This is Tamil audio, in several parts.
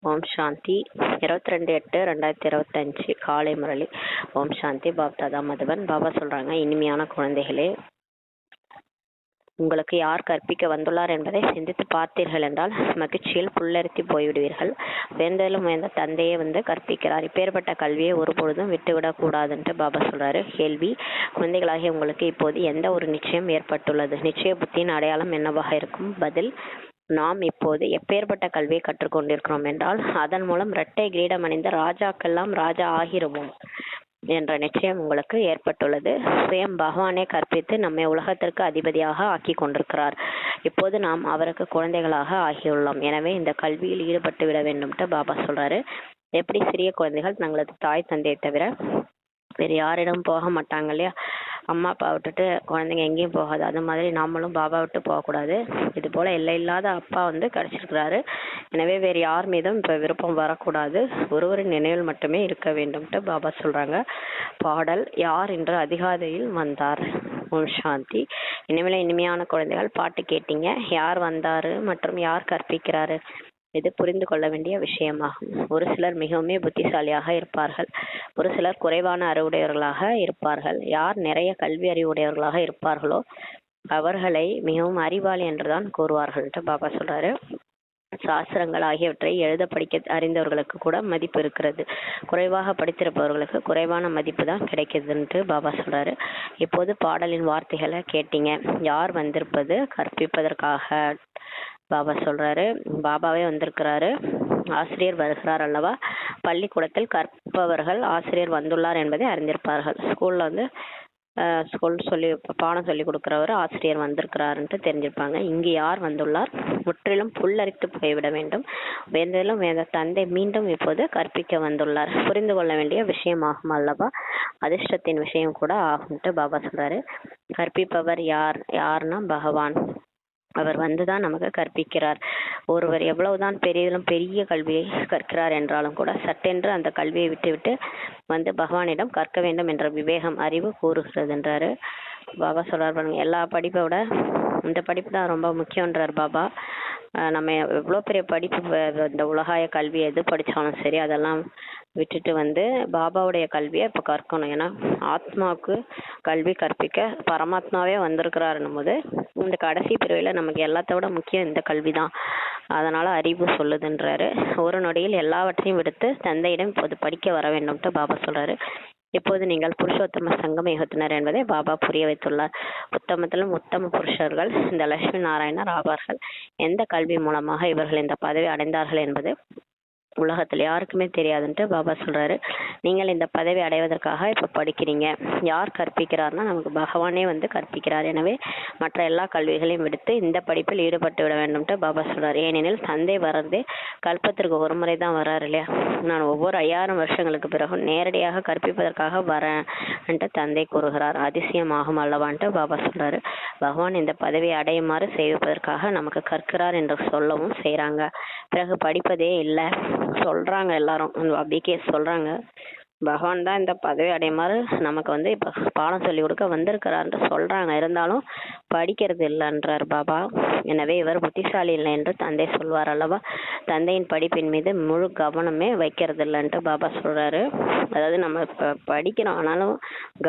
ஓம் சாந்தி. 22/8/2025 காலை முரளி. ஓம் சாந்தி. பாப்தாதா மதுவன். பாபா சொல்றாங்க, இனிமையான குழந்தைகளே, உங்களுக்கு யார் கற்பிக்க வந்துள்ளார் என்பதை சிந்தித்து பார்த்தீர்கள் என்றால் மகிழ்ச்சியில் புல்லரித்து போய்விடுவீர்கள். வேந்தலும் வேந்த தந்தையே கற்பிக்கிறார். இப்பேற்பட்ட கல்வியை ஒருபொழுதும் விட்டுவிடக் கூடாதுன்ட்டு பாபா சொல்றாரு. கேள்வி: குழந்தைகளாகிய உங்களுக்கு இப்போது எந்த ஒரு நிச்சயம் ஏற்பட்டுள்ளது? நிச்சய புத்தியின் அடையாளம் என்னவாக இருக்கும்? பதில்: நாம் இப்போது எப்பேற்பட்ட கல்வியை கற்றுக்கொண்டிருக்கிறோம் என்றால், அதன் மூலம் இரட்டை கிரீடம் அணிந்த ராஜாக்கெல்லாம் ராஜா ஆகிருவோம் என்ற நிச்சயம் உங்களுக்கு ஏற்பட்டுள்ளது. சுயம் பகவானே கற்பித்து நம்மை உலகத்திற்கு அதிபதியாக ஆக்கி கொண்டிருக்கிறார். இப்போது நாம் அவருக்கு குழந்தைகளாக ஆகியுள்ளோம். எனவே இந்த கல்வியில் ஈடுபட்டு விட வேண்டும்ட்டு பாபா சொல்றாரு. எப்படி சிறிய குழந்தைகள் தங்களது தாய் தந்தையை தவிர வேறு யாரிடம் போக மாட்டாங்க இல்லையா? அம்மா அப்பா விட்டுட்டு குழந்தைங்க எங்கேயும் போகாது. அது மாதிரி நாமளும் பாபா விட்டு போகக்கூடாது. இது போல எல்லை இல்லாத அப்பா கிடைச்சிருக்கிறாரு. எனவே வேறு யார் மீதும் இப்போ விருப்பம் வரக்கூடாது. ஒருவரின் நினைவில் மட்டுமே இருக்க வேண்டும்ட்டு பாபா சொல்றாங்க. பாடல்: யார் இன்று அதிகாலையில் வந்தார்? ஓம் சாந்தி. இனிமேல இனிமையான குழந்தைகள், பாட்டு கேட்டீங்க. யார் வந்தாரு மற்றும் யார் கற்பிக்கிறாரு? இது புரிந்து கொள்ள வேண்டிய விஷயமாகும். ஒரு சிலர் மிகவும் புத்திசாலியாக இருப்பார்கள். ஒரு சிலர் குறைவான அறிவுடையவர்களாக இருப்பார்கள். யார் நிறைய கல்வி அறிவுடையவர்களாக இருப்பார்களோ அவர்களை மிகவும் அறிவாளி என்றுதான் கூறுவார்கள் பாபா சொல்றாரு. சாஸ்திரங்கள் ஆகியவற்றை எழுத படிக்க அறிந்தவர்களுக்கு கூட மதிப்பு இருக்கிறது. குறைவாக படித்திருப்பவர்களுக்கு குறைவான மதிப்பு தான் கிடைக்குதுன்ட்டு பாபா சொல்றாரு. இப்போது பாடலின் வார்த்தைகளை கேட்டீங்க. யார் வந்திருப்பது? கற்பிப்பதற்காக. பாபா சொல்றாரு, பாபாவே வந்திருக்கிறாரு. ஆசிரியர் வருகிறார் அல்லவா? பள்ளிக்கூடத்தில் கற்பவர்கள் ஆசிரியர் வந்துள்ளார் என்பதை அறிந்திருப்பார்கள். ஸ்கூல்ல பாடம் சொல்லி கொடுக்கிறவர் ஆசிரியர் வந்திருக்கிறாருன்ட்டு தெரிஞ்சிருப்பாங்க. இங்கு யார் வந்துள்ளார்? முற்றிலும் புல்லரித்து போய்விட வேண்டும். வேந்தலும் வேந்த தந்தை மீண்டும் இப்போது கற்பிக்க வந்துள்ளார். புரிந்து கொள்ள வேண்டிய விஷயமாகும் அல்லவா? அதிர்ஷ்டத்தின் விஷயம் கூட ஆகும்ட்டு பாபா சொல்றாரு. கற்பிப்பவர் யார்னா பகவான். அவர் வந்துதான் நமக்கு கற்பிக்கிறார். ஒருவர் எவ்வளவுதான் பெரிய கல்வியை கற்கிறார் என்றாலும் கூட சட்டென்று அந்த கல்வியை விட்டு பகவானிடம் கற்க வேண்டும் என்ற விவேகம், அறிவு கூறுகிறது என்றாரு பாபா சொல்றார். பாருங்க, எல்லா படிப்பை விட இந்த படிப்பு தான் ரொம்ப முக்கியன்றார் பாபா. நம்ம எவ்வளோ பெரிய படிப்பு, இந்த உலகாய கல்வி எது படித்தாலும் சரி, அதெல்லாம் விட்டுட்டு பாபாவுடைய கல்வியை இப்போ கற்கணும். ஏன்னா ஆத்மாவுக்கு கல்வி கற்பிக்க பரமாத்மாவே வந்திருக்கிறாருன்னும் போது இந்த கடைசி பிரிவில் நமக்கு எல்லாத்த விட முக்கியம் இந்த கல்வி தான். அதனால அறிவு சொல்லுதுன்றாரு. ஒரு நொடியில் எல்லாவற்றையும் விடுத்து தந்தையிடம் இப்போது படிக்க வர வேண்டும்ட்டு பாபா சொல்றாரு. இப்போது நீங்கள் புருஷோத்தம சங்கம யுகத்தினர் என்பதை பாபா புரிய வைத்துள்ளார். உத்தமத்திலும் உத்தம புருஷர்கள் இந்த லட்சுமி நாராயணர் ஆவார்கள். எந்த கல்வி மூலமாக இவர்கள் இந்த பதவி அடைந்தார்கள் என்பது உலகத்தில் யாருக்குமே தெரியாதுன்ட்டு பாபா சொல்றாரு. நீங்கள் இந்த பதவி அடைவதற்காக இப்ப படிக்கிறீங்க. யார் கற்பிக்கிறார்னா நமக்கு பகவானே கற்பிக்கிறார். எனவே மற்ற எல்லா கல்விகளையும் விடுத்து இந்த படிப்பில் ஈடுபட்டு விட வேண்டும்ட்டு பாபா சொல்றாரு. ஏனெனில் தந்தை வர்றதே கல்பத்திற்கு ஒரு முறை தான் வர்றாரு இல்லையா? நான் ஒவ்வொரு 5000 வருஷங்களுக்கு பிறகு நேரடியாக கற்பிப்பதற்காக வரேன்ட்டு தந்தை கூறுகிறார். அதிசயமாகும் அல்லவான்ட்டு பாபா சொல்றாரு. பகவான் இந்த பதவியை அடையுமாறு செய்வதற்காக நமக்கு கற்கிறார் என்று சொல்லவும் செய்யறாங்க. பிறகு படிப்பதே இல்லை சொல்றாங்க. எல்லாரும் அப்படிக்கே சொல்றாங்க. பகவான் தான் இந்த பதவி அடையுமாறு நமக்கு இப்ப பாடம் சொல்லி கொடுக்க வந்திருக்கிறார்னு சொல்றாங்க. இருந்தாலும் படிக்கிறது இல்லைன்றார் பாபா. எனவே இவர் புத்திசாலி இல்லை என்று தந்தை சொல்வார் அல்லவா? தந்தையின் படிப்பின் மீது முழு கவனமே வைக்கிறது இல்லைன்ட்டு பாபா சொல்றாரு. அதாவது நம்ம இப்ப படிக்கிறோம், ஆனாலும்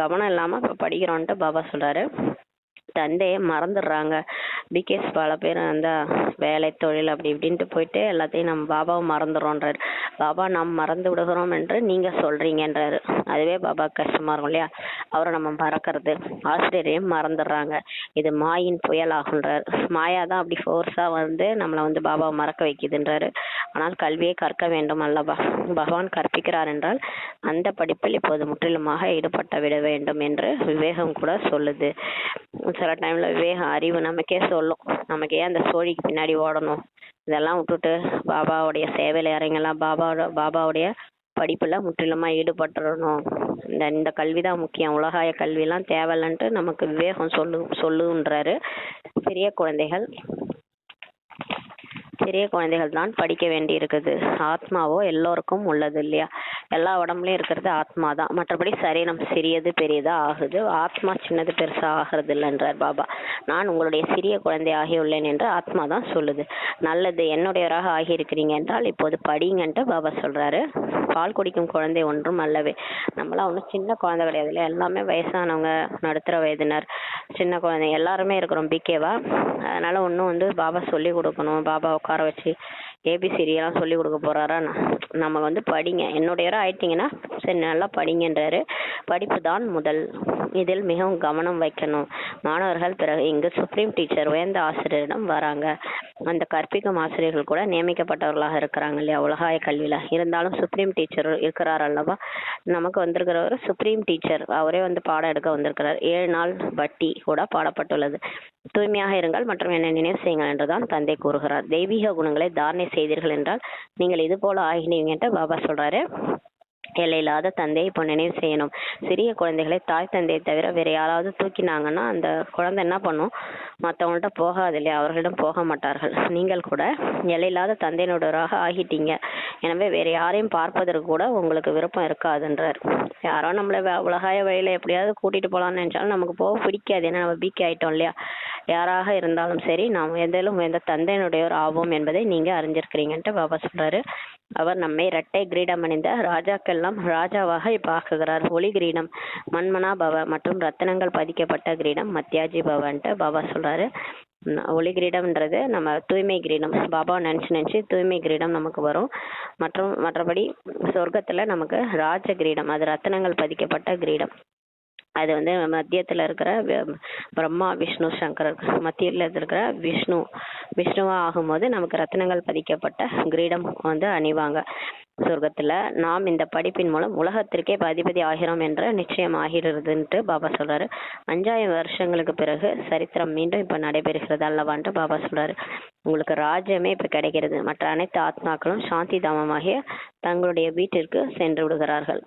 கவனம் இல்லாம இப்ப படிக்கிறோம்ட்டு பாபா சொல்றாரு. தந்தையை மறந்துடுறாங்க. பிகேஸ் பல பேர் அந்த வேலை தொழில் அப்படி இப்படின்ட்டு போயிட்டு எல்லாத்தையும் நம்ம பாபாவை மறந்துடுறோன்றாரு. பாபா நாம் மறந்து விடுகிறோம் என்று நீங்க சொல்றீங்கன்றாரு. அதுவே பாபா கஷ்டமா இருக்கும் இல்லையா? அவரை நம்ம மறக்கிறது. ஆசிரியரையும் மறந்துடுறாங்க. இது மாயின் புயல் ஆகுன்றாரு. மாயா தான் அப்படி ஃபோர்ஸா நம்மளை பாபாவை மறக்க வைக்குதுன்றாரு. ஆனால் கல்வியை கற்க வேண்டும் அல்லவா? பகவான் கற்பிக்கிறார் என்றால் அந்த படிப்பில் இப்போது முற்றிலுமாக ஈடுபட்டு விட வேண்டும் என்று விவேகம் கூட சொல்லுது. சில டைம்ல விவேகம், அறிவு நமக்கே சொல்லும், நமக்கு ஏன் அந்த சோழிக்கு பின்னாடி ஓடணும், இதெல்லாம் விட்டுட்டு பாபாவுடைய சேவையில இறங்கலாம், பாபாவுடைய படிப்புல முற்றிலுமா ஈடுபட்டுறணும், இந்த கல்விதான் முக்கியம், உலகாய கல்வியெல்லாம் தேவையில்லைன்ட்டு நமக்கு விவேகம் சொல்லுன்றாரு. பெரிய குழந்தைகள், சிறிய குழந்தைகள் தான் படிக்க வேண்டி இருக்குது. ஆத்மாவோ எல்லோருக்கும் உள்ளது இல்லையா? எல்லா உடம்புலயும் இருக்கிறது ஆத்மா தான். மற்றபடி சரீரம் சிறியது பெரியதா ஆகுது, ஆத்மா சின்னது பெருசா ஆகிறது இல்லைன்றார் பாபா. நான் உங்களுடைய சிறிய குழந்தை ஆகியுள்ளேன் என்று ஆத்மா தான் சொல்லுது. நல்லது, என்னுடையவராக ஆகியிருக்கிறீங்க என்றால் இப்போது படிங்கன்ட்டு பாபா சொல்றாரு. பால் குடிக்கும் குழந்தை ஒன்றும் அல்லவே. நம்மளாம் ஒன்றும் சின்ன குழந்தை கிடையாது இல்லையா? எல்லாமே வயசானவங்க, நடுத்தர வயதினர், சின்ன குழந்தை எல்லாருமே இருக்கிறோம் பிகேவா. அதனால ஒன்றும் பாபா சொல்லி கொடுக்கணும், பாபா உட்கார வச்சு ஏபிசிடியெல்லாம் சொல்லி கொடுக்க போறாரா? நம்ம படிங்க, என்னுடையவராக ஆயிட்டீங்கன்னா சரி நல்லா படிங்கன்றாரு. படிப்பு தான் முதல், இதில் மிகவும் கவனம் வைக்கணும். மாணவர்கள் பிறகு இங்கு சுப்ரீம் டீச்சர் உயர்ந்த ஆசிரியரிடம் வராங்க. அந்த கற்பிக்கும் ஆசிரியர்கள் கூட நியமிக்கப்பட்டவர்களாக இருக்கிறாங்க இல்லையா உலகாய கல்வியில. இருந்தாலும் சுப்ரீம் டீச்சர் இருக்கிறார் அல்லவா? நமக்கு வந்திருக்கிறவர் சுப்ரீம் டீச்சர், அவரே பாடம் எடுக்க வந்திருக்கிறார். 7 நாள் வட்டி கூட பாடப்பட்டுள்ளது. தூய்மையாக இருங்கள் மற்றும் என்னை நினைவு செய்யுங்கள் என்றுதான் தந்தை கூறுகிறார். தெய்வீக குணங்களை தாரணை செய்தீர்கள் என்றால் நீங்கள் இது போல ஆகினீங்கன்ட்டு பாபா சொல்றாரு. எல்லையில்லாத தந்தையை இப்போ நினைவு செய்யணும். சிறிய குழந்தைகளை தாய் தந்தையை தவிர வேற யாராவது தூக்கினாங்கன்னா அந்த குழந்தை என்ன பண்ணும்? மற்றவங்கள்ட்ட போகாது இல்லையா? அவர்களிடம் போக மாட்டார்கள். நீங்கள் கூட எல்லையில்லாத தந்தையினுடையவராக ஆகிட்டீங்க. எனவே வேற யாரையும் பார்ப்பதற்கு கூட உங்களுக்கு விருப்பம் இருக்காதுன்றார். யாரோ நம்மளை உலகாய வழியில எப்படியாவது கூட்டிட்டு போகலான்னு நினைச்சாலும் நமக்கு போக பிடிக்காது. ஏன்னா நம்ம பிகே ஆயிட்டோம் இல்லையா? யாராக இருந்தாலும் சரி, நாம் எந்த தந்தையினுடையவர் ஆவோம் என்பதை நீங்க அறிஞ்சிருக்கிறீங்கன்ட்டு பாபா சொல்றாரு. அவர் நம்மை இரட்டை கிரீடம் அணிந்த ராஜாக்கெல்லாம் ராஜாவாக இப்ப ஆக்குகிறார். ஒளி கிரீடம் மன்மனா பவ மற்றும் ரத்தினங்கள் பதிக்கப்பட்ட கிரீடம் மத்தியாஜி பவன்ட்டு பாபா சொல்றாரு. ஒளி கிரீடம்ன்றது நம்ம தூய்மை கிரீடம். பாபா நினைச்சு தூய்மை கிரீடம் நமக்கு வரும். மற்றபடி சொர்க்கத்துல நமக்கு ராஜ கிரீடம், அது ரத்தினங்கள் பதிக்கப்பட்ட கிரீடம். அது மத்தியத்துல இருக்கிற பிரம்மா விஷ்ணு சங்கரர், மத்தியில இருக்கிற விஷ்ணுவா ஆகும்போது நமக்கு ரத்தினங்கள் பதிக்கப்பட்ட கிரீடம் அணிவாங்க சொர்க்கத்துல. நாம் இந்த படிப்பின் மூலம் உலகத்திற்கே அதிபதி ஆகிறோம் என்ற நிச்சயம் ஆகிறதுன்ட்டு பாபா சொல்றாரு. 5000 வருஷங்களுக்கு பிறகு சரித்திரம் மீண்டும் இப்ப நடைபெறுகிறது அல்லவான்ட்டு பாபா சொல்றாரு. உங்களுக்கு ராஜ்யமே இப்ப கிடைக்கிறது. மற்ற அனைத்து ஆத்மாக்களும் சாந்தி தாமமாகிய தங்களுடைய வீட்டிற்கு சென்று விடுகிறார்கள்.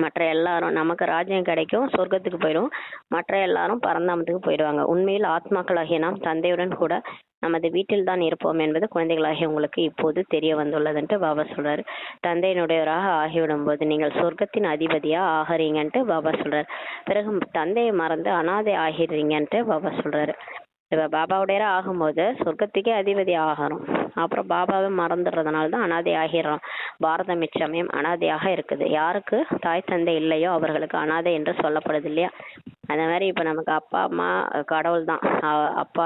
மற்ற எல்லாரும் நமக்கு ராஜ்யம் கிடைக்கும், சொர்க்கத்துக்கு போயிடும். மற்ற எல்லாரும் பரந்தாமத்துக்கு போயிடுவாங்க. உண்மையில் ஆத்மாக்களாகிய நாம் தந்தையுடன் கூட நமது வீட்டில் தான் இருப்போம் என்பது குழந்தைகளாகிய உங்களுக்கு இப்போது தெரிய வந்துள்ளதுன்ட்டு பாபா சொல்றாரு. தந்தையினுடையவராக ஆகிவிடும் போது நீங்கள் சொர்க்கத்தின் அதிபதியா ஆகிறீங்கன்ட்டு பாபா சொல்றாரு. பிறகு தந்தையை மறந்து அனாதை ஆகிறீங்கன்ட்டு பாபா சொல்றாரு. இப்ப பாபாவுடையரா ஆகும்போது சொர்க்கத்துக்கே அதிபதி ஆகிறோம். அப்புறம் பாபாவை மறந்துடுறதுனால தான் அனாதை ஆகிறோம். பாரதம் இச்சமயம் அனாதையாக இருக்குது. யாருக்கு தாய் தந்தை இல்லையோ அவர்களுக்கு அனாதை என்று சொல்லப்படுது இல்லையா? அந்த மாதிரி இப்ப நமக்கு அப்பா அம்மா கடவுள் தான். அப்பா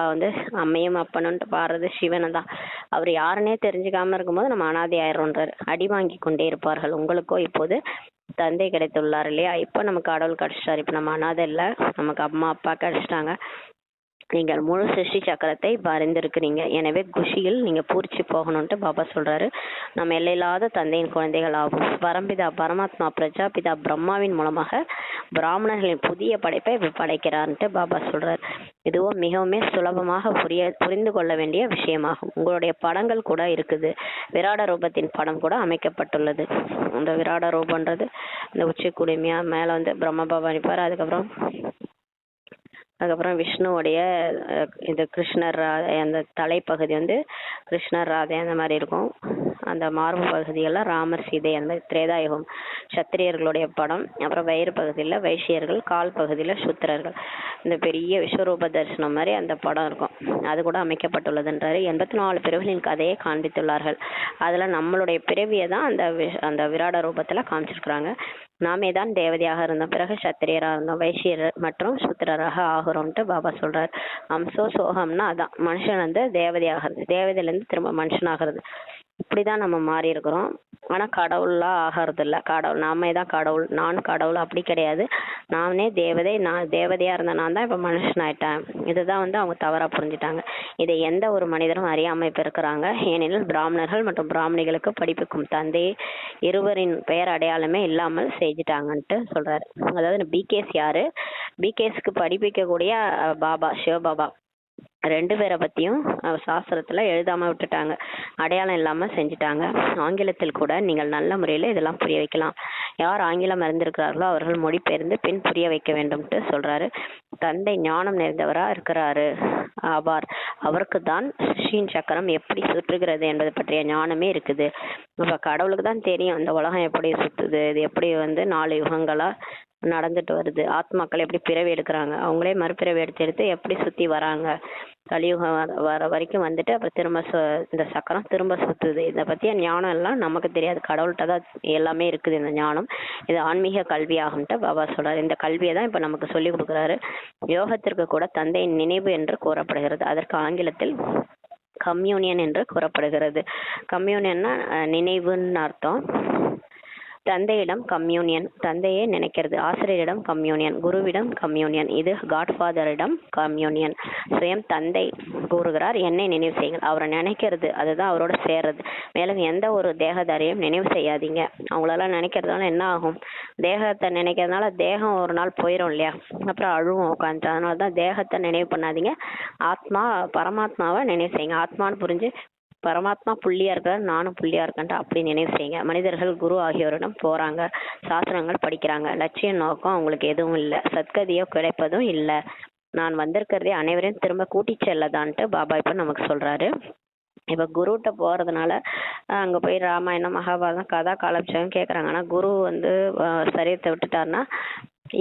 அம்மையும் அப்பனுன்ட்டு பாடுறது சிவனை தான். அவர் யாருன்னே தெரிஞ்சுக்காம இருக்கும்போது நம்ம அனாதை ஆயிடும்ன்றாரு. அடி வாங்கி கொண்டே இருப்பார்கள். உங்களுக்கோ இப்போது தந்தை கிடைத்துள்ளார் இல்லையா? இப்போ நமக்கு கடவுள் கிடைச்சிட்டாரு. இப்ப நம்ம அனாதை இல்லை, நமக்கு அம்மா அப்பா கிடைச்சிட்டாங்க. நீங்கள் முழு சிருஷ்டி சக்கரத்தை அறிந்திருக்கிறீங்க. எனவே குஷியில் நீங்க பூரிச்சு போகணும்ட்டு பாபா சொல்றாரு. நம்ம எல்லையில்லாத தந்தையின் குழந்தைகள் ஆகும். பரம்பிதா பரமாத்மா பிரஜாபிதா பிரம்மாவின் மூலமாக பிராமணர்களின் புதிய படைப்பை படைக்கிறார்ன்ட்டு பாபா சொல்றாரு. இதுவும் மிகவும் சுலபமாக புரிந்து கொள்ள வேண்டிய விஷயமாகும். உங்களுடைய படங்கள் கூட இருக்குது. விராட ரூபத்தின் படம் கூட அமைக்கப்பட்டுள்ளது. அந்த விராட ரூபன்றது இந்த உச்சி குடுமையா மேல பிரம்ம பாபா நிற்பார். அதுக்கப்புறம் விஷ்ணுவுடைய இந்த கிருஷ்ணர் ராதை, அந்த தலைப்பகுதி கிருஷ்ணர் ராதை அந்த மாதிரி இருக்கும். அந்த மார்பு பகுதியெல்லாம் ராமர் சீதை, அந்த திரேதாயுகம் சத்திரியர்களுடைய படம். அப்புறம் வயிறு பகுதியில் வைசியர்கள், கால் பகுதியில் சூத்திரர்கள். இந்த பெரிய விஸ்வரூப தரிசனம் மாதிரி அந்த படம் இருக்கும். அது கூட அமைக்கப்பட்டுள்ளதுன்றாரு. 84 பிறவிகளின் கதையை காண்பித்துள்ளார்கள். அதுல நம்மளுடைய பிறவியை தான் அந்த விராட ரூபத்துல காமிச்சிருக்கிறாங்க. நாமே தான் தேவதையாக இருந்தோம், பிறகு சத்திரியராக இருந்தோம், வைசியர் மற்றும் சூத்திரராக ஆகிறோம்ட்டு பாபா சொல்றாரு. அம்சோ சோகம்னா அதான் மனுஷன் தேவதையாகிறது, தேவதையிலேருந்து திரும்ப மனுஷனாகிறது. இப்படிதான் நம்ம மாறி இருக்கிறோம். ஆனா கடவுளா ஆகிறது இல்லை. நாமே தான் கடவுள், நான் கடவுள் அப்படி கிடையாது. நானே தேவதை, நான் தேவதையா இருந்த நான் தான் இப்ப மனுஷன் ஆயிட்டேன். இதுதான் அவங்க தவறா புரிஞ்சுட்டாங்க. இதை எந்த ஒரு மனிதரும் அறியாம இப்ப இருக்கிறாங்க. ஏனெனில் பிராமணர்கள் மற்றும் பிராமணிகளுக்கு படிப்புக்கும் தந்தை இருவரின் பெயர் அடையாளமே இல்லாமல் செஞ்சுட்டாங்கன்ட்டு சொல்றாரு. அதாவது பிகேஸ் யாரு? பிகேஸ்க்கு படிப்பிக்கக்கூடிய பாபா சிவபாபா 2 பேரை பத்தியும் சாஸ்திரத்துல எழுதாம விட்டுட்டாங்க, அடையாளம் இல்லாம செஞ்சுட்டாங்க. ஆங்கிலத்தில் கூட நீங்கள் நல்ல முறையில இதெல்லாம் புரிய வைக்கலாம். யார் ஆங்கிலம் அறிந்திருக்கிறார்களோ அவர்கள் மொழிபெயர்ந்து பின் புரிய வைக்க வேண்டும்ட்டு சொல்றாரு. தந்தை ஞானம் நிறைந்தவரா இருக்கிறாரு. ஆவார். அவருக்கு தான் சிருஷ்டியின் சக்கரம் எப்படி சுற்றுகிறது என்பது பற்றிய ஞானமே இருக்குது. அப்ப கடவுளுக்கு தான் தெரியும் இந்த உலகம் எப்படி சுத்துது, இது எப்படி 4 யுகங்களா நடந்துட்டு வருது, ஆத்மாக்கள் எப்படி பிறவி எடுக்கிறாங்க, அவங்களே மறுபிறவி எடுத்து எப்படி சுத்தி வராங்க, கலியுகம் வர வரைக்கும் வந்துட்டு அப்புறம் திரும்ப இந்த சக்கரம் திரும்ப சுத்துது. இதை பத்திய ஞானம் எல்லாம் நமக்கு தெரியாது, கடவுள்கிட்ட தான் எல்லாமே இருக்குது இந்த ஞானம். இது ஆன்மீக கல்வியாகும்ட்டு பாபா சொல்றாரு. இந்த கல்வியை தான் இப்ப நமக்கு சொல்லி கொடுக்குறாரு. யோகத்திற்கு கூட தந்தையின் நினைவு என்று கூறப்படுகிறது. அதற்கு ஆங்கிலத்தில் கம்யூனியன் என்று கூறப்படுகிறது. கம்யூனியன்னா நினைவுன்னு அர்த்தம். தந்தையிடம் கம்யூனியன், தந்தையே நினைக்கிறது. ஆசிரியரிடம் கம்யூனியன், குருவிடம் கம்யூனியன். இது காட்ஃபாதரிடம் கம்யூனியன். சுயம் தந்தை கூறுகிறார், என்னை நினைவு செய்யுங்கள். அவரை நினைக்கிறது, அதுதான் அவரோட சேர்றது. மேலும் எந்த ஒரு தேகதாரியும் நினைவு செய்யாதீங்க. அவங்களெல்லாம் நினைக்கிறதுனால என்ன ஆகும், தேகத்தை நினைக்கிறதுனால தேகம் ஒரு நாள் போயிடும் இல்லையா, அப்புறம் அழுவும் உட்காந்து. அதனால தான் தேகத்தை நினைவு பண்ணாதீங்க, ஆத்மா பரமாத்மாவை நினைவு செய்யுங்க. ஆத்மான்னு புரிஞ்சு பரமாத்மா புள்ளியா இருக்கிறார், நானும் புள்ளியா இருக்கேன்ட்டு அப்படி நினைவு செய்யுங்க. மனிதர்கள் குரு ஆகியோரிடம் போறாங்க, சாஸ்திரங்கள் படிக்கிறாங்க, லட்சிய நோக்கம் அவங்களுக்கு எதுவும் இல்லை, சத்கதியோ கிடைப்பதும் இல்லை. நான் வந்திருக்கிறதே அனைவரையும் திரும்ப கூட்டி செல்லதான்ட்டு பாபா இப்ப நமக்கு சொல்றாரு. இப்ப குருட்ட போறதுனால அங்க போய் ராமாயணம் மகாபாரதம் கதா காலட்சேபம் கேக்குறாங்க. ஆனா குரு சரீரத்தை விட்டுட்டாருன்னா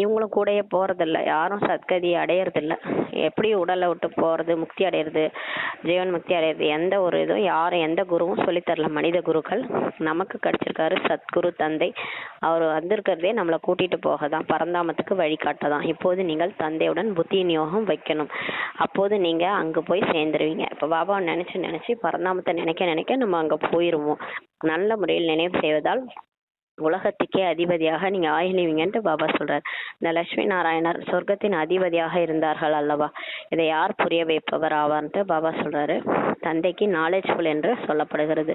இவங்களும் கூடயே போறதில்ல, யாரும் சத்கதியை அடையறதில்ல. எப்படி உடலை விட்டு போறது, முக்தி அடையிறது, ஜீவன் முக்தி அடையிறது, எந்த ஒரு இதுவும் யாரும் எந்த குருவும் சொல்லித்தரல. மனித குருக்கள் நமக்கு கிடைச்சிருக்காரு சத்குரு தந்தை. அவர் வந்திருக்கிறதே நம்மளை கூட்டிட்டு போக தான், பரந்தாமத்துக்கு வழிகாட்டதான். இப்போது நீங்கள் தந்தையுடன் புத்தி யோகம் வைக்கணும், அப்போது நீங்க அங்க போய் சேர்ந்துருவீங்க. இப்ப பாபாவை நினைச்சு பரந்தாமத்தை நினைக்க நம்ம அங்க போயிருவோம். நல்ல முறையில் நினைவு செய்வதால் உலகத்துக்கே அதிபதியாக நீங்க ஆயிடுவீங்கன்ட்டு பாபா சொல்றாரு. இந்த லட்சுமி நாராயணர் சொர்க்கத்தின் அதிபதியாக இருந்தார்கள் அல்லவா, இதை யார் புரிய வைப்பவர் ஆவார்ன்ட்டு பாபா சொல்றாரு. தந்தைக்கு நாலேஜ்ஃபுல் என்று சொல்லப்படுகிறது.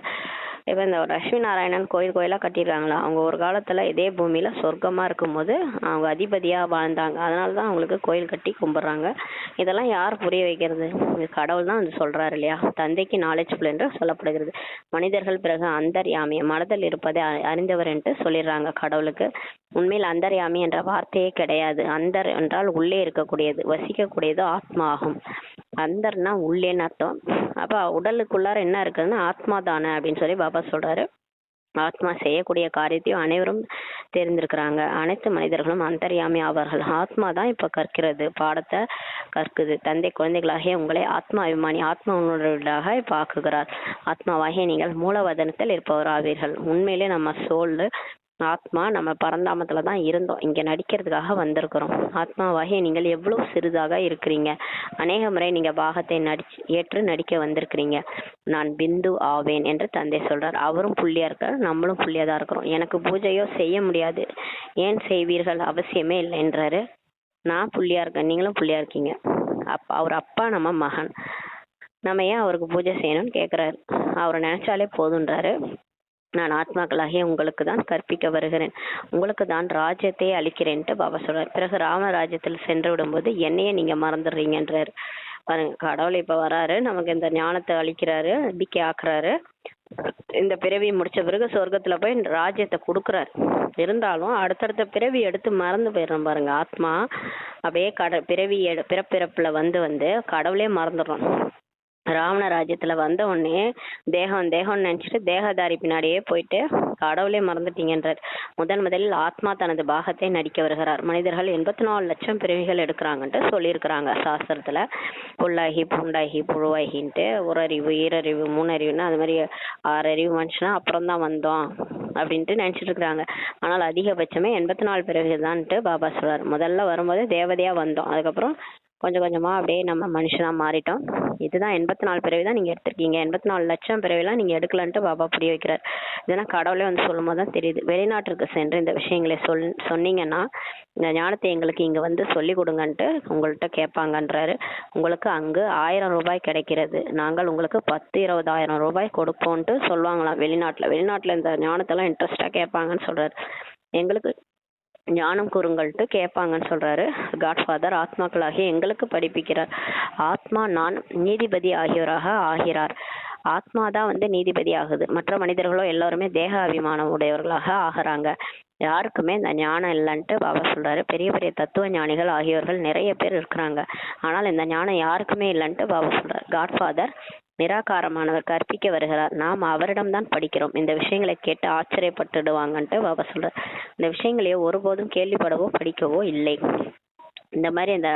இப்ப இந்த லட்சுமி நாராயணன் கோயிலா கட்டிடுறாங்களா, அவங்க ஒரு காலத்துல இதே பூமியில சொர்க்கமா இருக்கும்போது அவங்க அதிபதியா வாழ்ந்தாங்க. அதனாலதான் அவங்களுக்கு கோயில் கட்டி கும்பிடுறாங்க. இதெல்லாம் யார் புரிய வைக்கிறது, கடவுள் தான் சொல்றாரு இல்லையா. தந்தைக்கு நாலேஜ்ஃபுல் என்று சொல்லப்படுகிறது. மனிதர்கள் பிறகு அந்தர்யாமி, மனதில் இருப்பதை அறிந்தவர் என்று சொல்லிடுறாங்க கடவுளுக்கு. உண்மையில் அந்தர்யாமி என்ற வார்த்தையே கிடையாது. அந்தர் என்றால் உள்ளே இருக்கக்கூடியது, வசிக்கக்கூடியது ஆத்மா ஆகும். அந்தர்னா உள்ளேன்னு அர்த்தம். அப்ப உடலுக்குள்ளார என்ன இருக்குதுன்னா ஆத்மா தானே அப்படின்னு சொல்லி பாபா சொல்றாரு. ஆத்மா செய்யக்கூடிய காரியத்தையும் அனைவரும் தெரிந்திருக்கிறாங்க. அனைத்து மனிதர்களும் அந்தர்யாமி ஆவார்கள். ஆத்மா தான் இப்ப கற்கிறது, பாடத்தை கற்குது. தந்தை குழந்தைகளாகிய உங்களை ஆத்மா அபிமானி, ஆத்மா உணர்வுகளாக இப்ப ஆக்குகிறார். ஆத்மாவாகிய நீங்கள் மூலவதனத்தில் இருப்பவர் ஆவீர்கள். உண்மையிலே நம்ம சோல் ஆத்மா நம்ம பரந்தாமத்துல தான் இருந்தோம், இங்க நடிக்கிறதுக்காக வந்திருக்கிறோம். ஆத்மாவாகிய நீங்கள் எவ்வளவு சிறிதாக இருக்கிறீங்க. அநேக முறை நீங்க பாகத்தை ஏற்று நடிக்க வந்திருக்கிறீங்க. நான் பிந்து ஆவேன் என்று தந்தை சொல்றார். அவரும் புள்ளியா இருக்கார், நம்மளும் புள்ளியா தான் இருக்கிறோம். எனக்கு பூஜையோ செய்ய முடியாது, ஏன் செய்வீர்கள், அவசியமே இல்லை என்றாரு. நான் புள்ளியா இருக்கேன், நீங்களும் புள்ளியா இருக்கீங்க. அவர் அப்பா, நம்ம மகன், நம்ம ஏன் அவருக்கு பூஜை செய்யணும்னு கேட்கிறாரு. அவரை நினைச்சாலே போதுன்றாரு. நான் ஆத்மாக்களாகிய உங்களுக்கு தான் கற்பிக்க வருகிறேன், உங்களுக்கு தான் ராஜ்யத்தை அளிக்கிறேன்ட்டு பாபா சொல்றாரு. பிறகு ராமராஜ்யத்தில் சென்று விடும்போது என்னையே நீங்க மறந்துடுறீங்கன்றாரு. பாருங்க, கடவுள் இப்ப வராரு, நமக்கு இந்த ஞானத்தை அளிக்கிறாரு, நம்பிக்கை ஆக்குறாரு. இந்த பிறவி முடிச்ச பிறகு சொர்க்கத்துல போய் ராஜ்யத்தை கொடுக்குறாரு. இருந்தாலும் அடுத்தடுத்த பிறவி எடுத்து மறந்து போயிடுறோம் பாருங்க. ஆத்மா அப்படியே பிறப்பிறப்புல வந்து கடவுளே மறந்துடுறோம். ராவண ராஜ்யத்துல வந்த உடனே தேகம் நினைச்சிட்டு தேகதாரி பின்னாடியே போயிட்டு கடவுளே மறந்துட்டீங்கன்றார். முதலில் ஆத்மா தனது பாகத்தை நடிக்க வருகிறார். மனிதர்கள் 84 லட்சம் பிறவிகள் எடுக்கிறாங்கன்ட்டு சொல்லியிருக்கிறாங்க சாஸ்திரத்துல. புல்லாகி புண்டாகி புழுவாகின்ட்டு ஒரு அறிவு, ஈரறிவு, 3 அறிவுன்னு அது மாதிரி 6 அறிவு மனுஷனா அப்புறம் தான் வந்தோம் அப்படின்ட்டு நினைச்சிட்டு இருக்கிறாங்க. ஆனால் அதிகபட்சமே 84 பிறவிகள் தான்ட்டு பாபா சொல்றாரு. முதல்ல வரும்போது தேவதையா வந்தோம், அதுக்கப்புறம் கொஞ்சம் கொஞ்சமா அப்படியே நம்ம மனுஷனா மாறிட்டோம். இதுதான் 84 பிறவி தான் நீங்க எடுத்திருக்கீங்க, 84 லட்சம் பிறவிலாம் நீங்க எடுக்கலன்ட்டு பாபா புரிய வைக்கிறார். இதெல்லாம் கடவுளே சொல்லும் போது தான் தெரியுது. வெளிநாட்டிற்கு சென்று இந்த விஷயங்களை சொன்னீங்கன்னா இந்த ஞானத்தை எங்களுக்கு இங்க சொல்லி கொடுங்கன்ட்டு உங்கள்கிட்ட கேட்பாங்கன்றாரு. உங்களுக்கு அங்கு 1000 ரூபாய் கிடைக்கிறது, நாங்கள் உங்களுக்கு 10-20,000 ரூபாய் கொடுப்போம்ட்டு சொல்லுவாங்களாம் வெளிநாட்டுல இந்த ஞானத்தெல்லாம் இன்ட்ரெஸ்டா கேட்பாங்கன்னு சொல்றாரு. எங்களுக்கு ஞானம் கூறுங்கள்ட்டு கேட்பாங்கன்னு சொல்றாரு. காட்ஃபாதர் ஆத்மாக்களாகிய எங்களுக்கு படிப்பிக்கிறார். ஆத்மா நான் நீதிபதி ஆகியோராக ஆகிறார். ஆத்மா தான் வந்து நீதிபதி ஆகுது. மற்ற மனிதர்களோ எல்லாருமே தேக அபிமானம் உடையவர்களாக ஆகுறாங்க. யாருக்குமே இந்த ஞானம் இல்லைன்ட்டு பாபா சொல்றாரு. பெரிய பெரிய தத்துவ ஞானிகள் ஆகியோர்கள் நிறைய பேர் இருக்கிறாங்க. ஆனால் இந்த ஞானம் யாருக்குமே இல்லைன்ட்டு பாபா சொல்றாரு. காட்ஃபாதர் நிராகாரமானவர் கற்பிக்க வருகிறார். நாம் அவரிடம்தான் படிக்கிறோம். இந்த விஷயங்களை கேட்டு ஆச்சரியப்பட்டுடுவாங்கன்ட்டு பாபா சொல்றார். இந்த விஷயங்களையோ ஒருபோதும் கேள்விப்படவோ படிக்கவோ இல்லை. இந்த மாதிரி இந்த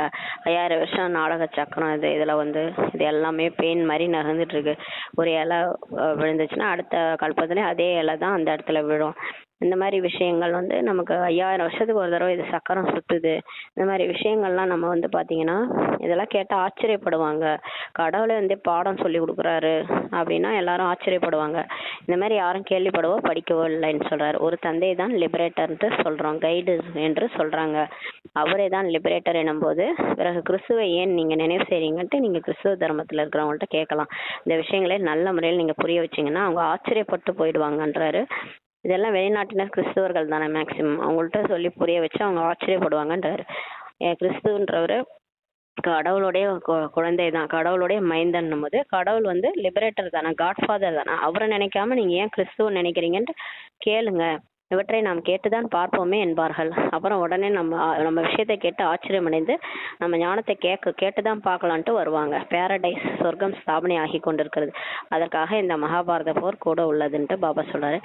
5000 வருஷம் நாடக சக்கரம் இதுல வந்து இது எல்லாமே பேன் மாதிரி நகர்ந்துட்டு இருக்கு. ஒரு இலை விழுந்துச்சுன்னா அடுத்த கல்பத்திலே அதே இலை தான் அந்த இடத்துல விழும். இந்த மாதிரி விஷயங்கள் வந்து நமக்கு 5000 வருஷத்துக்கு ஒரு தடவை இது சக்கரம் சுத்துது. இந்த மாதிரி விஷயங்கள்லாம் நம்ம வந்து பாத்தீங்கன்னா இதெல்லாம் கேட்டா ஆச்சரியப்படுவாங்க. கடவுளே வந்து பாடம் சொல்லி கொடுக்குறாரு அப்படின்னா எல்லாரும் ஆச்சரியப்படுவாங்க. இந்த மாதிரி யாரும் கேள்விப்படவோ படிக்கவோ இல்லைன்னு சொல்றாரு. ஒரு தந்தை தான் லிபரேட்டர்ன்ட்டு சொல்றோம், கைடு என்று சொல்றாங்க. அவரே தான் லிபரேட்டர் எனும்போது பிறகு கிறிஸ்துவை ஏன் நீங்க நினைவு செய்றீங்கன்ட்டு நீங்க கிறிஸ்துவ தர்மத்துல இருக்கிறவங்கள்ட்ட கேட்கலாம். இந்த விஷயங்களை நல்ல முறையில் நீங்க புரிய வச்சீங்கன்னா அவங்க ஆச்சரியப்பட்டு போயிடுவாங்கன்றாரு. இதெல்லாம் வெளிநாட்டினர் கிறிஸ்துவர்கள் தானே மேக்சிமம், அவங்கள்ட்ட சொல்லி புரிய வச்சு அவங்க ஆச்சரியப்படுவாங்கன்றாரு. கிறிஸ்துவன்றவர் கடவுளுடைய குழந்தை தான், கடவுளுடைய மைந்தன் போது கடவுள் வந்து லிபரேட்டர் தானே, காட்ஃபாதர் தானே. அவரை நினைக்காம நீங்க ஏன் கிறிஸ்துவ நினைக்கிறீங்கன்ட்டு கேளுங்க. இவற்றை நாம் கேட்டுதான் பார்ப்போமே என்பார்கள். அப்புறம் உடனே நம்ம விஷயத்தை கேட்டு ஆச்சரியமடைந்து நம்ம ஞானத்தை கேட்டுதான் பார்க்கலான்ட்டு வருவாங்க. பேரடைஸ் சொர்க்கம் ஸ்தாபனை ஆகி கொண்டிருக்கிறது. அதற்காக இந்த மகாபாரத போர் கூட உள்ளதுன்ட்டு பாபா சொல்றாரு.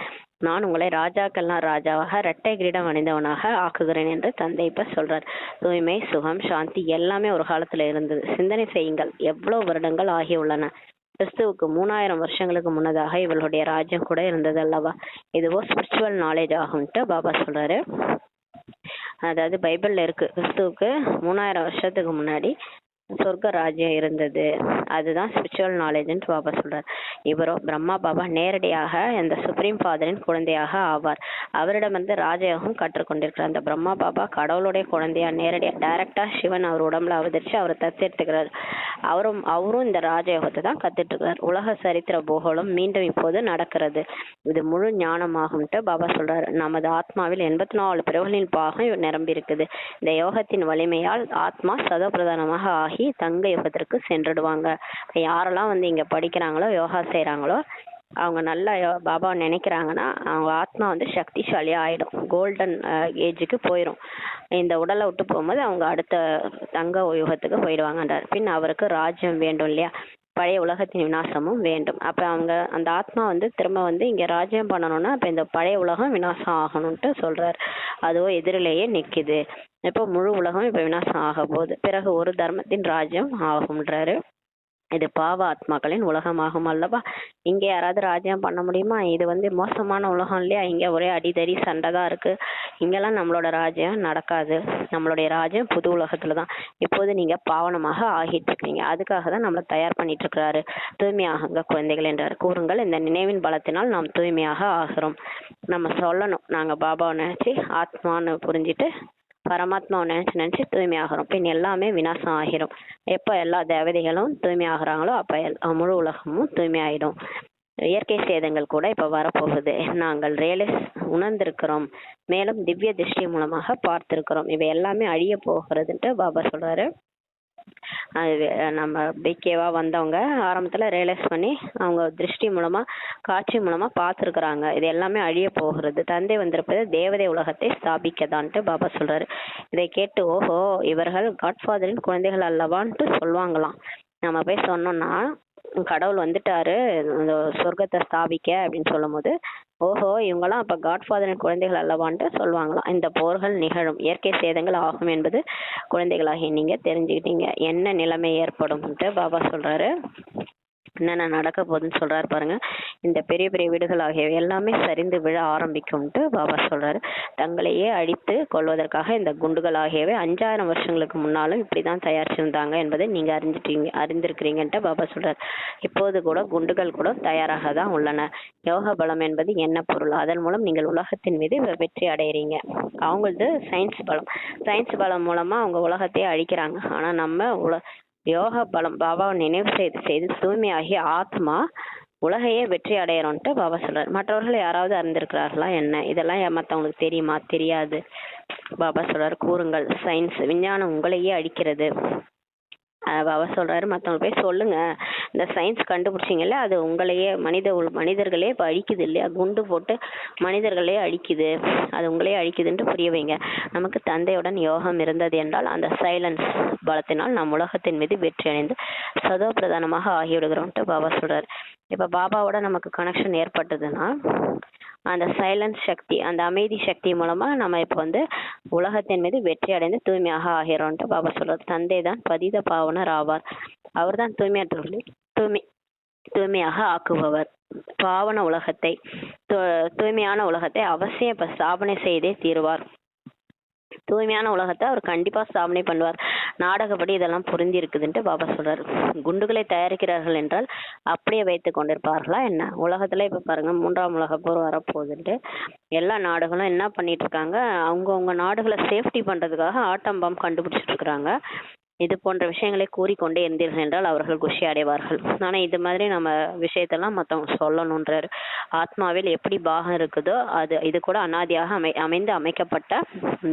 நான் உங்களை ராஜாக்கள்லாம் ராஜாவாக இரட்டை கிரீடம் அணிந்தவனாக ஆக்குகிறேன் என்று தந்தை இப்ப சொல்றார். தூய்மை, சுகம், சாந்தி எல்லாமே ஒரு காலத்துல இருந்தது. சிந்தனை செய்யுங்கள், எவ்வளவு வருடங்கள் ஆகியுள்ளன. கிறிஸ்துவுக்கு 3000 வருஷங்களுக்கு முன்னதாக இவளுடைய ராஜ்யம் கூட இருந்தது அல்லவா. இதுவோ ஸ்பிரிச்சுவல் நாலேஜ் ஆகும்ட்டு பாபா சொல்றாரு. அதாவது பைபிள்ல இருக்கு, கிறிஸ்துவுக்கு 3000 வருஷத்துக்கு முன்னாடி சொர்க்க ராஜ்யம் இருந்தது. அதுதான் ஸ்பிரிச்சுவல் நாலேஜ்னு பாபா சொல்றார். இவரோ பிரம்மா பாபா நேரடியாக இந்த சுப்ரீம் ஃபாதரின் குழந்தையாக ஆவார். அவரிடமிருந்து ராஜயோகம் கற்றுக்கொண்டிருக்கிறார். அந்த பிரம்மா பாபா கடவுளுடைய குழந்தையா நேரடியா டைரக்டா சிவன் அவர் உடம்புல அவதரிச்சு அவர் தத்தெடுத்துக்கிறார். அவரும் இந்த ராஜயோகத்தை தான் கத்துட்டு இருக்கிறார். உலக சரித்திர பூகோளம் மீண்டும் இப்போது நடக்கிறது. இது முழு ஞானமாகும்ட்டு பாபா சொல்றாரு. நமது ஆத்மாவில் 84 பிறவுகளின் பாகம் நிரம்பி இருக்குது. இந்த யோகத்தின் வலிமையால் ஆத்மா சதப்பிரதானமாக ஆகி தங்க யுகத்திற்கு சென்றுடுவாங்க. யாரெல்லாம் வந்து இங்க படிக்கிறாங்களோ யோகா செய்யறாங்களோ அவங்க நல்லா பாபா நினைக்கிறாங்கன்னா அவங்க ஆத்மா வந்து சக்திசாலியா ஆயிடும். கோல்டன் ஏஜுக்கு போயிடும். இந்த உடலை விட்டு போகும்போது அவங்க அடுத்த தங்க யுகத்துக்கு போயிடுவாங்கன்றார். பின் அவருக்கு ராஜ்யம் வேண்டும் இல்லையா, பழைய உலகத்தின் விநாசமும் வேண்டும். அப்ப அவங்க அந்த ஆத்மா வந்து திரும்ப வந்து இங்க ராஜ்யம் பண்ணணும்னா அப்ப இந்த பழைய உலகம் விநாசம் ஆகணும்ட்டு சொல்றாரு. அதுவோ எதிரிலேயே நிக்குது. இப்போ முழு உலகம் இப்ப விநாசம் ஆக போகுது. பிறகு ஒரு தர்மத்தின் ராஜ்யம் ஆகும்ன்றாரு. இது பாவ ஆத்மாக்களின் உலகமாகும் அல்லவா. இங்க யாராவது ராஜ்யம் பண்ண முடியுமா? இது வந்து மோசமான உலகம் இல்லையா. இங்க ஒரே அடிதடி சண்டை தான் இருக்கு. இங்கெல்லாம் நம்மளோட ராஜ்யம் நடக்காது. நம்மளுடைய ராஜ்யம் புது உலகத்துலதான். இப்போது நீங்க பாவனமாக ஆகிட்டு இருக்கீங்க. அதுக்காக தான் நம்மளை தயார் பண்ணிட்டு இருக்கிறாரு. தூய்மையாகுங்க குழந்தைகள் என்றார். கூறுங்கள், இந்த நினைவின் பலத்தினால் நாம் தூய்மையாக ஆகிறோம். நம்ம சொல்லணும், நாங்க பாபாவை நினைச்சு ஆத்மான்னு புரிஞ்சிட்டு பரமாத்மாவை நினைச்சு தூய்மையாகிறோம். பின் எல்லாமே விநாசம் ஆகிரும். எப்ப எல்லா தேவதைகளும் தூய்மையாகிறாங்களோ அப்ப முழு உலகமும் தூய்மையாயிடும். இயற்கை சேதங்கள் கூட இப்ப வரப்போகுது. நாங்கள் ரியலைஸ் உணர்ந்திருக்கிறோம், மேலும் திவ்ய திருஷ்டி மூலமாக பார்த்திருக்கிறோம். இவை எல்லாமே அழிய போகிறதுன்ட்டு பாபா சொல்றாரு. அது நம்ம பிகேவா வந்தவங்க ஆரம்பத்துல ரியலைஸ் பண்ணி அவங்க திருஷ்டி மூலமா காட்சி மூலமா பார்த்துருக்குறாங்க. இது எல்லாமே அழிய போகிறது. தந்தை வந்திருப்பது தேவதை உலகத்தை ஸ்தாபிக்கதான்ட்டு பாபா சொல்றாரு. இதை கேட்டு ஓஹோ இவர்கள் காட்ஃபாதரின் குழந்தைகள் அல்லவான்ட்டு சொல்லுவாங்களாம். நம்ம போய் சொன்னோம்னா கடவுள் வந்துட்டாரு இந்த சொர்க்கத்தை ஸ்தாபிக்க அப்படின்னு சொல்லும் போது ஓஹோ இவங்கெல்லாம் அப்ப காட்ஃபாதரின் குழந்தைகள் அல்லவான்ட்டு சொல்லுவாங்களாம். இந்த போர்கள் நிகழும், இயற்கை சேதங்கள் ஆகும் என்பது குழந்தைகளாகி நீங்க தெரிஞ்சுக்கிட்டீங்க. என்ன நிலைமை ஏற்படும்ட்டு பாபா சொல்றாரு. என்னென்ன நடக்க போகுதுன்னு சொல்றாரு பாருங்க. இந்த பெரிய பெரிய வீடுகள் ஆகியவை எல்லாமே சரிந்து விழ ஆரம்பிக்கும்ட்டு பாபா சொல்றாரு. தங்களையே அழித்து கொள்வதற்காக இந்த குண்டுகள் ஆகியவை 5000 வருஷங்களுக்கு முன்னாலும் இப்படிதான் தயாரிச்சிருந்தாங்க என்பதை நீங்க அறிந்திருக்கிறீங்கன்ட்டு பாபா சொல்றாரு. இப்போது கூட குண்டுகள் கூட தயாராக தான் உள்ளன. யோக பலம் என்பது என்ன பொருள்? அதன் மூலம் நீங்கள் உலகத்தின் மீது வெற்றி அடைகிறீங்க. அவங்களது சயின்ஸ் பலம். சயின்ஸ் பலம் மூலமா அவங்க உலகத்தையே அழிக்கிறாங்க. ஆனா நம்ம யோக பலம் பாபாவை நினைவு செய்து தூய்மையாகி ஆத்மா உலகையே வெற்றி அடையறோம்ட்டு பாபா சொல்றாரு. மற்றவர்கள் யாராவது அறிந்திருக்கிறார்களா என்ன? இதெல்லாம் மற்றவங்களுக்கு தெரியுமா? தெரியாது. பாபா சொல்றாரு, கூறுங்கள், சயின்ஸ் விஞ்ஞானம் உங்களையே அழிக்கிறது. பாபா சொல்றாரு, மற்றவங்க போய் சொல்லுங்க, இந்த சயின்ஸ் கண்டுபிடிச்சிங்கல்ல, அது உங்களையே மனிதர்களே இப்போ அழிக்குது இல்லையா, குண்டு போட்டு மனிதர்களே அழிக்குது, அது உங்களையே அழிக்குதுன்ட்டு புரிய வைங்க. நமக்கு தந்தையுடன் யோகம் இருந்தது என்றால் அந்த சைலன்ஸ் பலத்தினால் நம் உலகத்தின் மீது வெற்றி அடைந்து சதோ பிரதானமாக ஆகிவிடுகிறோம்ட்டு பாபா சொல்றாரு. இப்போ பாபாவோட நமக்கு கனெக்ஷன் ஏற்பட்டதுன்னா அந்த சைலன்ஸ் சக்தி, அந்த அமைதி சக்தி மூலமா நம்ம இப்போ வந்து உலகத்தின் மீது வெற்றி அடைந்து தூய்மையாக ஆகிறோம்ட்டு பாபா சொல்றாரு. தந்தை தான் பதித பாவனர் ஆவார். அவர் தான் தூய்மையற்றவர்களை தூய்மையாக ஆக்குபவர். பாவன உலகத்தை, தூய்மையான உலகத்தை அவசியம் இப்ப ஸ்தாபனை செய்தே தீருவார். தூய்மையான உலகத்தை அவர் கண்டிப்பா ஸ்தாபனை பண்ணுவார். நாடகப்படி இதெல்லாம் புரிஞ்சு இருக்குதுன்ட்டு பாபா சொல்றாரு. குண்டுகளை தயாரிக்கிறார்கள் என்றால் அப்படியே வைத்து கொண்டிருப்பார்களா என்ன? உலகத்துல இப்ப பாருங்க, 3ஆம் உலகப் போர் வரப்போகுதுன்ட்டு எல்லா நாடுகளும் என்ன பண்ணிட்டு இருக்காங்க, அவங்கவுங்க நாடுகளை சேஃப்டி பண்றதுக்காக ஆட்டம் பாம் கண்டுபிடிச்சிட்டு இருக்கிறாங்க. இது போன்ற விஷயங்களை கூறிக்கொண்டே இருந்தீர்கள் என்றால் அவர்கள் குஷி அடைவார்கள். ஆனா இது மாதிரி நம்ம விஷயத்தெல்லாம் மற்றவங்க சொல்லணுன்றாரு. ஆத்மாவில் எப்படி பாகம் இருக்குதோ இது கூட அனாதியாக அமைந்து அமைக்கப்பட்ட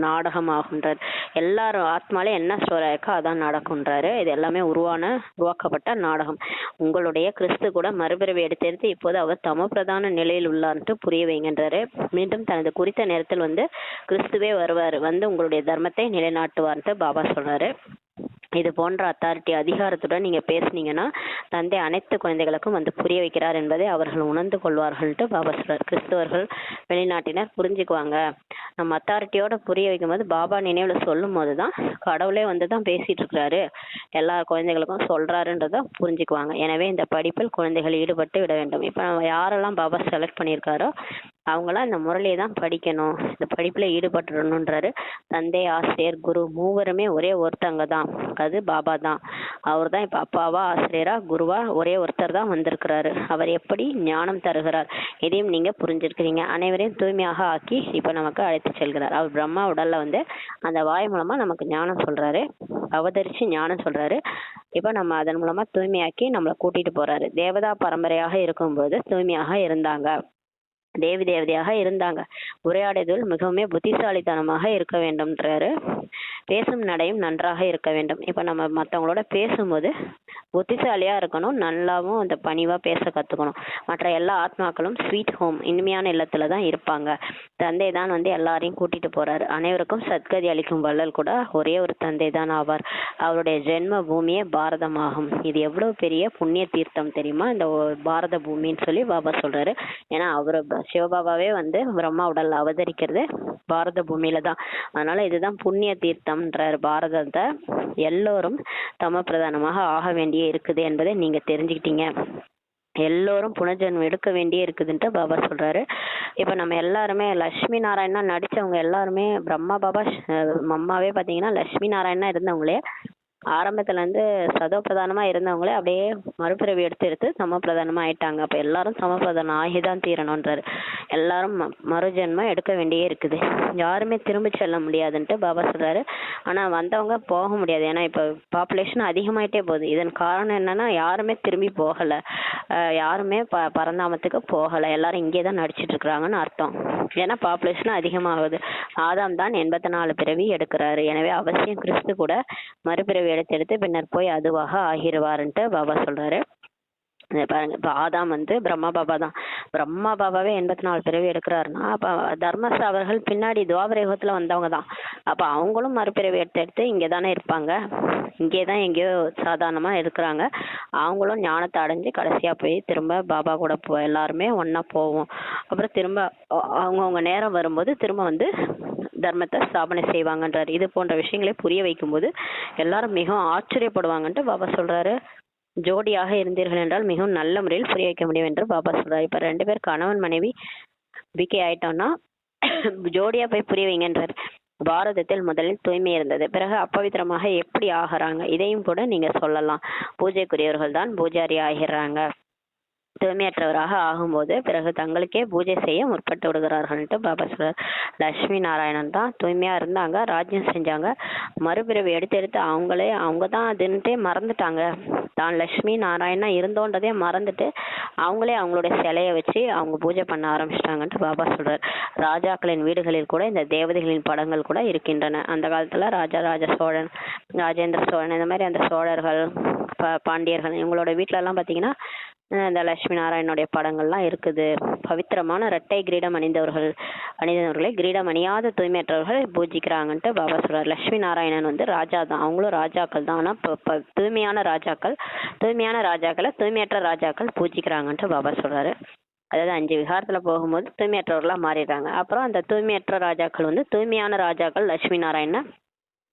நாடகம் ஆகுன்றாரு. எல்லாரும் ஆத்மாலே என்ன ஸ்டோரி இருக்கோ அதான் நடக்கும்ன்றாரு. இது எல்லாமே உருவாக்கப்பட்ட நாடகம். உங்களுடைய கிறிஸ்து கூட மறுபிறவி எடுத்தெடுத்து இப்போது அவர் தம பிரதான நிலையில் உள்ளார்ன்ட்டு புரிய வைங்கன்றாரு. மீண்டும் தனது குறித்த நேரத்தில் வந்து கிறிஸ்துவே வருவார், வந்து உங்களுடைய தர்மத்தை நிலைநாட்டுவார்ன்ட்டு பாபா சொல்றாரு. இது போன்ற அத்தாரிட்டி அதிகாரத்துடன் நீங்க பேசுனீங்கன்னா தந்தை அனைத்து குழந்தைகளுக்கும் வந்து புரிய வைக்கிறார் என்பதை அவர்கள் உணர்ந்து கொள்வார்கள்ட்டு பாபா சொல்றார். கிறிஸ்தவர்கள் வெளிநாட்டினர் புரிஞ்சுக்குவாங்க. நம்ம அத்தாரிட்டியோட புரிய வைக்கும் போது பாபா நினைவுல சொல்லும் போதுதான் கடவுளே வந்து தான் பேசிட்டு இருக்கிறாரு, எல்லா குழந்தைகளுக்கும் சொல்றாருன்றத புரிஞ்சுக்குவாங்க. எனவே இந்த படிப்பில் குழந்தைகள் ஈடுபட்டு விட வேண்டும். இப்ப நம்ம யாரெல்லாம் பாபா செலக்ட் பண்ணியிருக்காரோ அவங்களாம் இந்த முரளியை தான் படிக்கணும், இந்த படிப்புல ஈடுபட்டுறணுன்றாரு. தந்தை, ஆசிரியர், குரு மூவருமே ஒரே ஒருத்தங்க தான், அது பாபா தான். அவர் தான் இப்ப அப்பாவா, ஆசிரியரா, குருவா ஒரே ஒருத்தர் தான் வந்திருக்கிறாரு. அவர் எப்படி ஞானம் தருகிறார் இதையும் நீங்க புரிஞ்சிருக்கிறீங்க. அனைவரையும் தூய்மையாக ஆக்கி இப்ப நமக்கு அழைத்து செல்கிறார். அவர் பிரம்மா உடல்ல வந்து அந்த வாய் மூலமா நமக்கு ஞானம் சொல்றாரு, அவதரிச்சு ஞானம் சொல்றாரு. இப்ப நம்ம அதன் மூலமா தூய்மையாக்கி நம்மளை கூட்டிட்டு போறாரு. தேவதா பரம்பரையாக இருக்கும்போது தூய்மையாக இருந்தாங்க, தேவதையாக இருந்தாங்க. உரையாடுதல் மிகவும் புத்திசாலித்தனமாக இருக்க வேண்டும்ன்றாரு. பேசும் நடையும் நன்றாக இருக்க வேண்டும். இப்ப நம்ம மற்றவங்களோட பேசும்போது புத்திசாலியா இருக்கணும், நல்லாவும் அந்த பணிவா பேச கத்துக்கணும். மற்ற எல்லா ஆத்மாக்களும் ஸ்வீட் ஹோம், இனிமையான இல்லத்துல தான் இருப்பாங்க. தந்தை தான் வந்து எல்லாரையும் கூட்டிட்டு போறாரு. அனைவருக்கும் சத்கதி அளிக்கும் வள்ளல் கூட ஒரே ஒரு தந்தை தான் ஆவார். அவருடைய ஜென்ம பூமியே பாரதமாகும். இது எவ்வளவு பெரிய புண்ணிய தீர்த்தம் தெரியுமா இந்த பாரத பூமின்னு சொல்லி பாபா சொல்றாரு. ஏன்னா அவரு சிவபாபாவே வந்து பிரம்மா உடல்ல அவதரிக்கிறது பாரத பூமியில தான். அதனால இதுதான் புண்ணிய தீர்த்தம்ன்றாரு. பாரதத்தை எல்லோரும் தம பிரதானமாக ஆக வேண்டிய இருக்குது என்பதை நீங்க தெரிஞ்சுக்கிட்டீங்க. எல்லோரும் புனர்ஜென்மம் எடுக்க வேண்டியே இருக்குதுன்ட்டு பாபா சொல்றாரு. இப்ப நம்ம எல்லாருமே லட்சுமி நாராயணா நடிச்சவங்க எல்லாருமே பிரம்மா பாபா மம்மாவே பாத்தீங்கன்னா லட்சுமி நாராயணா இருந்தவங்களே ஆரம்பத்துல இருந்து சதோ பிரதானமா இருந்தவங்களே அப்படியே மறுபிறவி எடுத்து சம பிரதானமா ஆயிட்டாங்க. அப்ப எல்லாரும் சம பிரதானம் ஆகிதான் தீரணும்ன்றாரு. எல்லாரும் மறுஜென்மம் எடுக்க வேண்டியே இருக்குது. யாருமே திரும்ப செல்ல முடியாதுன்ட்டு பாபா சொல்றாரு. ஆனா வந்தவங்க போக முடியாது. ஏன்னா இப்ப பாப்புலேஷன் அதிகமாயிட்டே போகுது. இதன் காரணம் என்னன்னா யாருமே திரும்பி போகல, யாருமே பரந்தாமத்துக்கு போகல, எல்லாரும் இங்கே தான் நடிச்சிட்டு இருக்கிறாங்கன்னு அர்த்தம். ஏன்னா பாப்புலேஷன் அதிகமாகுது. ஆதாம் தான் 84 பிறவி எடுக்கிறாரு. எனவே அவசியம் கிறிஸ்து கூட மறுபிறவி எடுத்து பின்னர் போய் அதுவாக ஆகிருவாருன்ட்டு பாபா சொல்றாரு. பாருங்க, இப்ப ஆதாம் வந்து பிரம்மா பாபா தான். பிரம்மா பாபாவே 84 பிறவி எடுக்கிறாருன்னா அப்ப தர்மஸ் அவர்கள் பின்னாடி துவாபர யுகத்துல வந்தவங்க தான். அப்ப அவங்களும் மறுபிறவி எடுத்து இங்கதானே இருப்பாங்க, இங்கேதான் எங்கேயோ சாதாரணமா இருக்கிறாங்க. அவங்களும் ஞானத்தை அடைஞ்சு கடைசியா போய் திரும்ப பாபா கூட எல்லாருமே ஒன்னா போவோம். அப்புறம் திரும்ப அவங்கவுங்க நேரம் வரும்போது திரும்ப வந்து தர்மத்தை ஸ்தாபனை செய்வாங்கன்றாரு. இது போன்ற விஷயங்களை புரிய வைக்கும்போது எல்லாரும் மிகவும் ஆச்சரியப்படுவாங்கன்ட்டு பாபா சொல்றாரு. ஜோடியாக இருந்தீர்கள் என்றால் மிகவும் நல்ல முறையில் புரிய வைக்க முடியும் என்று பாபா சொல்றாரு. இப்ப 2 பேர் கணவன் மனைவி பிகே ஆயிட்டோம்னா ஜோடியா போய் புரிய வைங்கன்றாரு. பாரதத்தில் முதலில் தூய்மை இருந்தது, பிறகு அப்பவித்திரமாக எப்படி ஆகிறாங்க இதையும் கூட நீங்க சொல்லலாம். பூஜைக்குரியவர்கள் தான் பூஜாரி ஆகிறாங்க. தூய்மையற்றவராக ஆகும்போது பிறகு தங்களுக்கே பூஜை செய்ய முற்பட்டு விடுகிறார்கள்ட்டு பாபா சொல்றார். லட்சுமி நாராயணன் தான் தூய்மையா இருந்தாங்க, ராஜ்யம் செஞ்சாங்க. மறுபிறவி எடுத்து எடுத்து அவங்க தான் அதுன்ட்டே மறந்துட்டாங்க. தான் லட்சுமி நாராயணா இருந்தோன்றதே மறந்துட்டு அவங்களே அவங்களுடைய சிலையை வச்சு அவங்க பூஜை பண்ண ஆரம்பிச்சிட்டாங்கன்ட்டு பாபா சொல்றார். ராஜாக்களின் வீடுகளில் கூட இந்த தேவதைகளின் படங்கள் கூட இருக்கின்றன. அந்த காலத்துல ராஜராஜ சோழன், ராஜேந்திர சோழன், இந்த மாதிரி அந்த சோழர்கள், பாண்டியர்கள் இவங்களோட வீட்டுல எல்லாம் பாத்தீங்கன்னா இந்த லட்சுமி நாராயணனுடைய படங்கள்லாம் இருக்குது. பவித்திரமான இரட்டை கிரீடம் அணிந்தவர்களை கிரீடம் அணியாத தூய்மையற்றவர்கள் பூஜிக்கிறாங்கன்ட்டு பாபா சொல்றாரு. லட்சுமி நாராயணன் வந்து ராஜா தான், அவங்களும் ராஜாக்கள் தான். ஆனா தூய்மையான ராஜாக்களை தூய்மையற்ற ராஜாக்கள் பூஜிக்கிறாங்கன்ட்டு பாபா சொல்றாரு. அதாவது 5 விகாரத்துல போகும்போது தூய்மையற்றவர்களா மாறிடுறாங்க. அப்புறம் அந்த தூய்மையற்ற ராஜாக்கள் வந்து தூய்மையான ராஜாக்கள் லட்சுமி நாராயண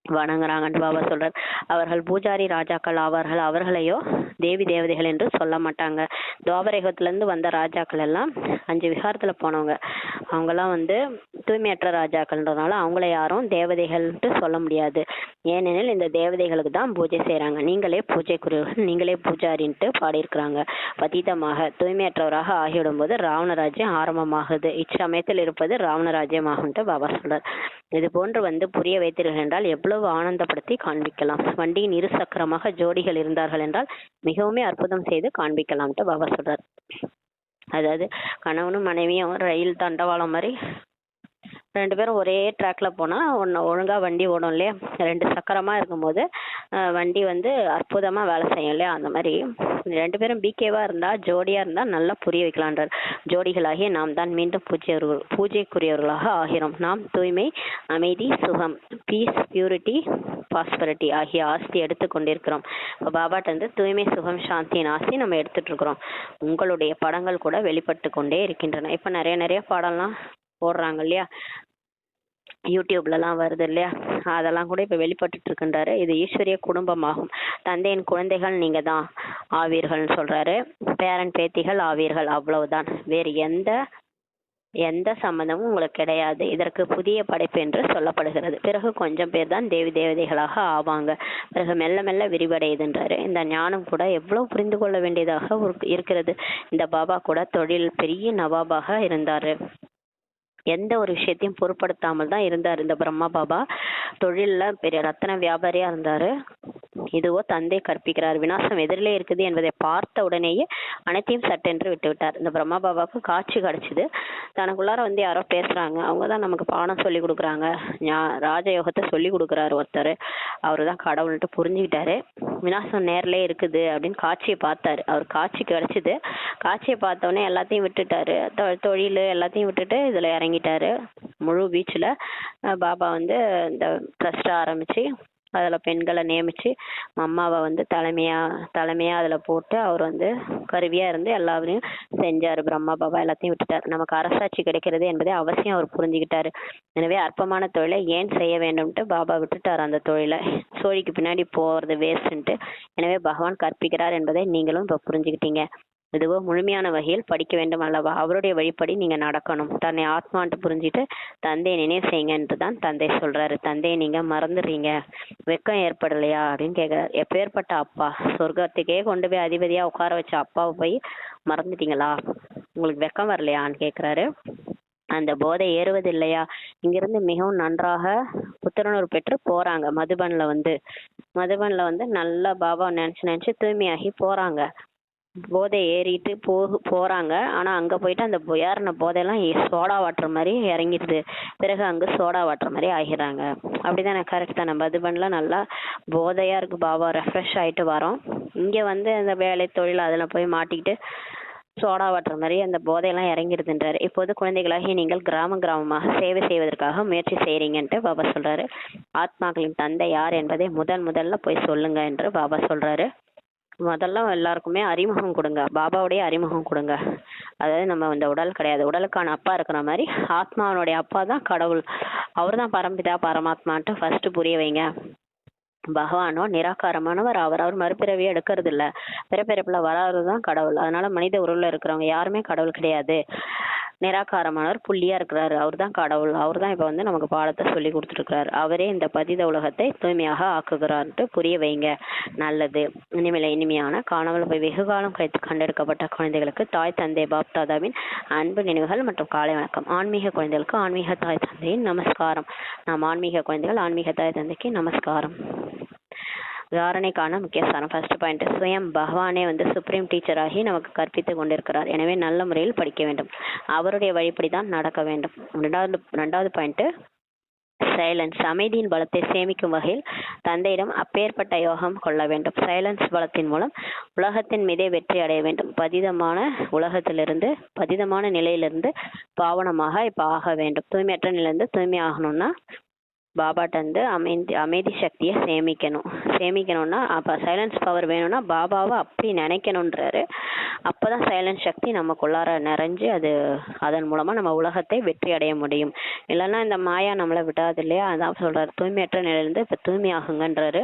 வணங்குறாங்கன்னு பாபா சொல்றார். அவர்கள் பூஜாரி ராஜாக்கள் ஆவார்கள், அவர்களையோ தேவி தேவதைகள் என்று சொல்ல மாட்டாங்க. துவாபரயுகத்துல இருந்து வந்த ராஜாக்கள் எல்லாம் 5 விகாரத்துல போனவங்க, அவங்கெல்லாம் வந்து தூய்மையற்ற ராஜாக்கள்ன்றதுனால அவங்கள யாரும் தேவதைகள்ட்டு சொல்ல முடியாது. ஏனெனில் இந்த தேவதைகளுக்கு தான் பூஜை செய்யறாங்க. நீங்களே பூஜைக்குரியவர்கள், நீங்களே பூஜாரின்ட்டு பாடியிருக்கிறாங்க. பதீதமாக தூய்மையற்றவராக ஆகிவிடும் போது ராவணராஜ்யம் ஆரம்பமாகுது. இச்சமயத்தில் இருப்பது ராவணராஜ்யம் ஆகும்ட்டு பாபா சொல்றார். இது போன்று வந்து புரிய வைத்தீர்கள் என்றால் எவ்வளவு ஆனந்தப்படுத்தி காண்பிக்கலாம். வண்டியின் 2 சக்கரமாக ஜோடிகள் இருந்தார்கள் என்றால் மிகவுமே அற்புதம் செய்து காண்பிக்கலாம்ட்டு பாபா சொல்றார். அதாவது கணவனும் மனைவியும் ரயில் தண்டவாளம் மாதிரி 2 பேரும் ஒரே ட்ராக்ல போனா ஒழுங்கா வண்டி ஓடும் இல்லையா. 2 சக்கரமா இருக்கும்போது வண்டி வந்து அற்புதமா வேலை செய்யும் இல்லையா. அந்த மாதிரி 2 பேரும் பிகேவா இருந்தா, ஜோடியா இருந்தா நல்லா புரிய வைக்கலான்றார். ஜோடிகளாகிய நாம் தான் மீண்டும் பூஜைக்குரியவர்களாக ஆகிறோம். நாம் தூய்மை, அமைதி, சுகம், பீஸ், பியூரிட்டி, பாஸ்பரிட்டி ஆகிய ஆஸ்தி எடுத்து கொண்டிருக்கிறோம். இப்போ பாபாட்ட வந்து தூய்மை, சுகம், சாந்தியின் ஆஸ்தி நம்ம எடுத்துட்டு இருக்கிறோம். உங்களுடைய படங்கள் கூட வெளிப்பட்டு கொண்டே இருக்கின்றன. இப்ப நிறைய பாடம்லாம் போடுறாங்க இல்லையா, யூடியூப்லலாம் வருது இல்லையா, அதெல்லாம் கூட இப்போ வெளிப்பட்டு இருக்கின்றாரு. இது ஈஸ்வரிய குடும்பமாகும். தந்தையின் குழந்தைகள் நீங்க தான் ஆவீர்கள்னு சொல்றாரு. பேரன் பேத்திகள் ஆவீர்கள், அவ்வளவுதான். வேறு எந்த சம்பந்தமும் உங்களுக்கு கிடையாது. இதற்கு புதிய படைப்பு என்று சொல்லப்படுகிறது. பிறகு கொஞ்சம் பேர் தான் தேவி தேவதைகளாக ஆவாங்க. பிறகு மெல்ல மெல்ல விரிவடையுதுன்றாரு. இந்த ஞானம் கூட எவ்வளவு புரிந்து கொள்ள வேண்டியதாக இருக்கிறது. இந்த பாபா கூட தொழில் பெரிய நவாபாக இருந்தாரு. எந்த ஒரு விஷயத்தையும் பொருட்படுத்தாமல் தான் இருந்தார். இந்த பிரம்மா பாபா தொழில்ல பெரிய ரத்தன வியாபாரியா இருந்தாரு. இதுவோ தந்தை கற்பிக்கிறார். விநாசம் எதிரிலே இருக்குது என்பதை பார்த்த உடனேயே அனைத்தையும் சட்டென்று விட்டு விட்டார். இந்த பிரம்மா பாபாவுக்கு காட்சி கிடைச்சிது. தனக்குள்ளார வந்து யாரோ பேசுறாங்க, அவங்க தான் நமக்கு பாடம் சொல்லி கொடுக்குறாங்க, ராஜயோகத்தை சொல்லி கொடுக்குறாரு ஒருத்தர், அவரு தான் கடவுள்ட்டு புரிஞ்சுக்கிட்டாரு. விநாசம் நேர்லே இருக்குது அப்படின்னு காட்சியை பார்த்தாரு. அவர் காட்சி கிடைச்சிது. காட்சியை பார்த்தோன்னே எல்லாத்தையும் விட்டுட்டாரு. தொழில் எல்லாத்தையும் விட்டுட்டு இதுல இறங்கிட்டாரு. முழு வீச்சுல பாபா வந்து இந்த ட்ரஸ்ட் ஆரம்பிச்சு அதுல பெண்களை நியமிச்சு அம்மாவை வந்து தலைமையா அதுல போட்டு அவர் வந்து கருவியா இருந்து எல்லாரையும் செஞ்சாரு. பிரம்மா பாபா எல்லாத்தையும் விட்டுட்டாரு. நமக்கு அரசாட்சி கிடைக்கிறது என்பதை அவசியம் அவர் புரிஞ்சுக்கிட்டாரு. எனவே அற்பமான தொழிலை ஏன் செய்ய வேண்டும்ட்டு பாபா விட்டுட்டாரு அந்த தொழிலை. சோழிக்கு பின்னாடி போறது வேஸ்ட்ன்ட்டு. எனவே பகவான் கற்பிக்கிறார் என்பதை நீங்களும் இப்ப புரிஞ்சுக்கிட்டீங்க. இதுவோ முழுமையான வகையில் படிக்க வேண்டும் அல்லவா. அவருடைய வழிப்படி நீங்க நடக்கணும். தன்னை ஆத்மான்ட்டு புரிஞ்சுட்டு தந்தையை நினைவு செய்யுங்கன்ட்டு தான் தந்தை சொல்றாரு. தந்தையை நீங்க மறந்துடுறீங்க, வெக்கம் ஏற்படலையா அப்படின்னு கேட்கிறாரு. எப்பேற்பட்ட அப்பா, சொர்க்கத்துக்கே கொண்டு போய் அதிபதியா உட்கார வச்ச அப்பாவை போய் மறந்துட்டீங்களா, உங்களுக்கு வெக்கம் வரலையான்னு கேட்கிறாரு. அந்த போதை ஏறுவது இல்லையா. இங்கிருந்து மிகவும் நன்றாக புத்துணர்வு பெற்று போறாங்க. மதுபன்ல வந்து நல்லா பாபா நினைச்சு தூய்மையாகி போறாங்க. போதை ஏறிட்டு போறாங்க. ஆனா அங்க போயிட்டு அந்த ஏறின போதையெல்லாம் சோடா வாட்டர் மாதிரி இறங்கிடுது. பிறகு அங்க சோடா வாட்டர் மாதிரி ஆகிறாங்க. அப்படிதானே, கரெக்ட் தானே. மதுபன்ல நல்லா போதையா இருக்கு. பாபா ரெஃப்ரெஷ் ஆயிட்டு வரோம். இங்க வந்து அந்த வேலை தொழில் அதுல போய் மாட்டிக்கிட்டு சோடா வாட்டர் மாதிரி அந்த போதையெல்லாம் இறங்கிடுதுன்றாரு. இப்போது குழந்தைகளாகி நீங்கள் கிராமமாக சேவை செய்வதற்காக முயற்சி செய்றீங்கன்ட்டு பாபா சொல்றாரு. ஆத்மாக்களின் தந்தை யார் என்பதை முதல்ல போய் சொல்லுங்க என்று பாபா சொல்றாரு. முதல்ல எல்லாருக்குமே அறிமுகம் கொடுங்க, பாபாவுடைய அறிமுகம் கொடுங்க. அதாவது நம்ம இந்த உடல் கிடையாது, உடலுக்கான அப்பா இருக்கிற மாதிரி ஆத்மாவனுடைய அப்பா தான் கடவுள், அவர் தான் பரம்பிதா பரமாத்மான்ட்டு ஃபர்ஸ்ட் புரிய வைங்க. பகவானோ நிராகாரமானவர். அவர் மறுபிறவியே எடுக்கிறது இல்ல. பிறப்பிறப்புல வராதது தான் கடவுள். அதனால மனித உருவில் இருக்கிறவங்க யாருமே கடவுள் கிடையாது. நிராகாரமானவர், புள்ளியா இருக்கிறாரு, அவர் தான் கடவுள். அவர் தான் இப்போ வந்து நமக்கு பாடத்தை சொல்லி கொடுத்துருக்கிறார். அவரே இந்த பதித உலகத்தை தூய்மையாக ஆக்குகிறார்ன்ட்டு புரிய வைங்க. நல்லது. இனிமையான காணாமல் போய் வெகு காலம் கழித்து கண்டெடுக்கப்பட்ட குழந்தைகளுக்கு தாய் தந்தை பாப் தாதாவின் அன்பு நினைவுகள் மற்றும் காலை வணக்கம். ஆன்மீக குழந்தைகளுக்கு ஆன்மீக தாய் தந்தையின் நமஸ்காரம். நாம் ஆன்மீக குழந்தைகள் ஆன்மீக தாய் தந்தைக்கு நமஸ்காரம். தாரணைக்கான முக்கிய சாரம். ஃபர்ஸ்ட் பாயிண்ட், சுயம் பகவானே வந்து சுப்ரீம் டீச்சர் ஆகி நமக்கு கற்பித்து கொண்டிருக்கிறார். எனவே நல்ல முறையில் படிக்க வேண்டும். அவருடைய வழிப்படி தான் நடக்க வேண்டும். ரெண்டாவது பாயிண்ட், சைலன்ஸ். அமைதியின் பலத்தை சேமிக்கும் வகையில் தந்தையிடம் அப்பேற்பட்ட யோகம் கொள்ள வேண்டும். சைலன்ஸ் பலத்தின் மூலம் உலகத்தின் மீதே வெற்றி அடைய வேண்டும். பதிதமான நிலையிலிருந்து பாவனமாக இப்ப ஆக வேண்டும். தூய்மையற்ற நிலையிலிருந்து தூய்மை ஆகணும்னா பாபாட்ட வந்து அமைதி சக்தியை சேமிக்கணும்னா அப்போ சைலன்ஸ் பவர் வேணும்னா பாபாவை அப்படி நினைக்கணுன்றாரு. அப்போதான் சைலன்ஸ் சக்தி நமக்குள்ளார நிறைஞ்சு அதன் மூலமா நம்ம உலகத்தை வெற்றி அடைய முடியும். இல்லைன்னா இந்த மாயா நம்மளை விடாது இல்லையா? அதான் சொல்றாரு, தூய்மையற்ற நிலையிலிருந்து இப்போ தூய்மையாகுங்கன்றாரு.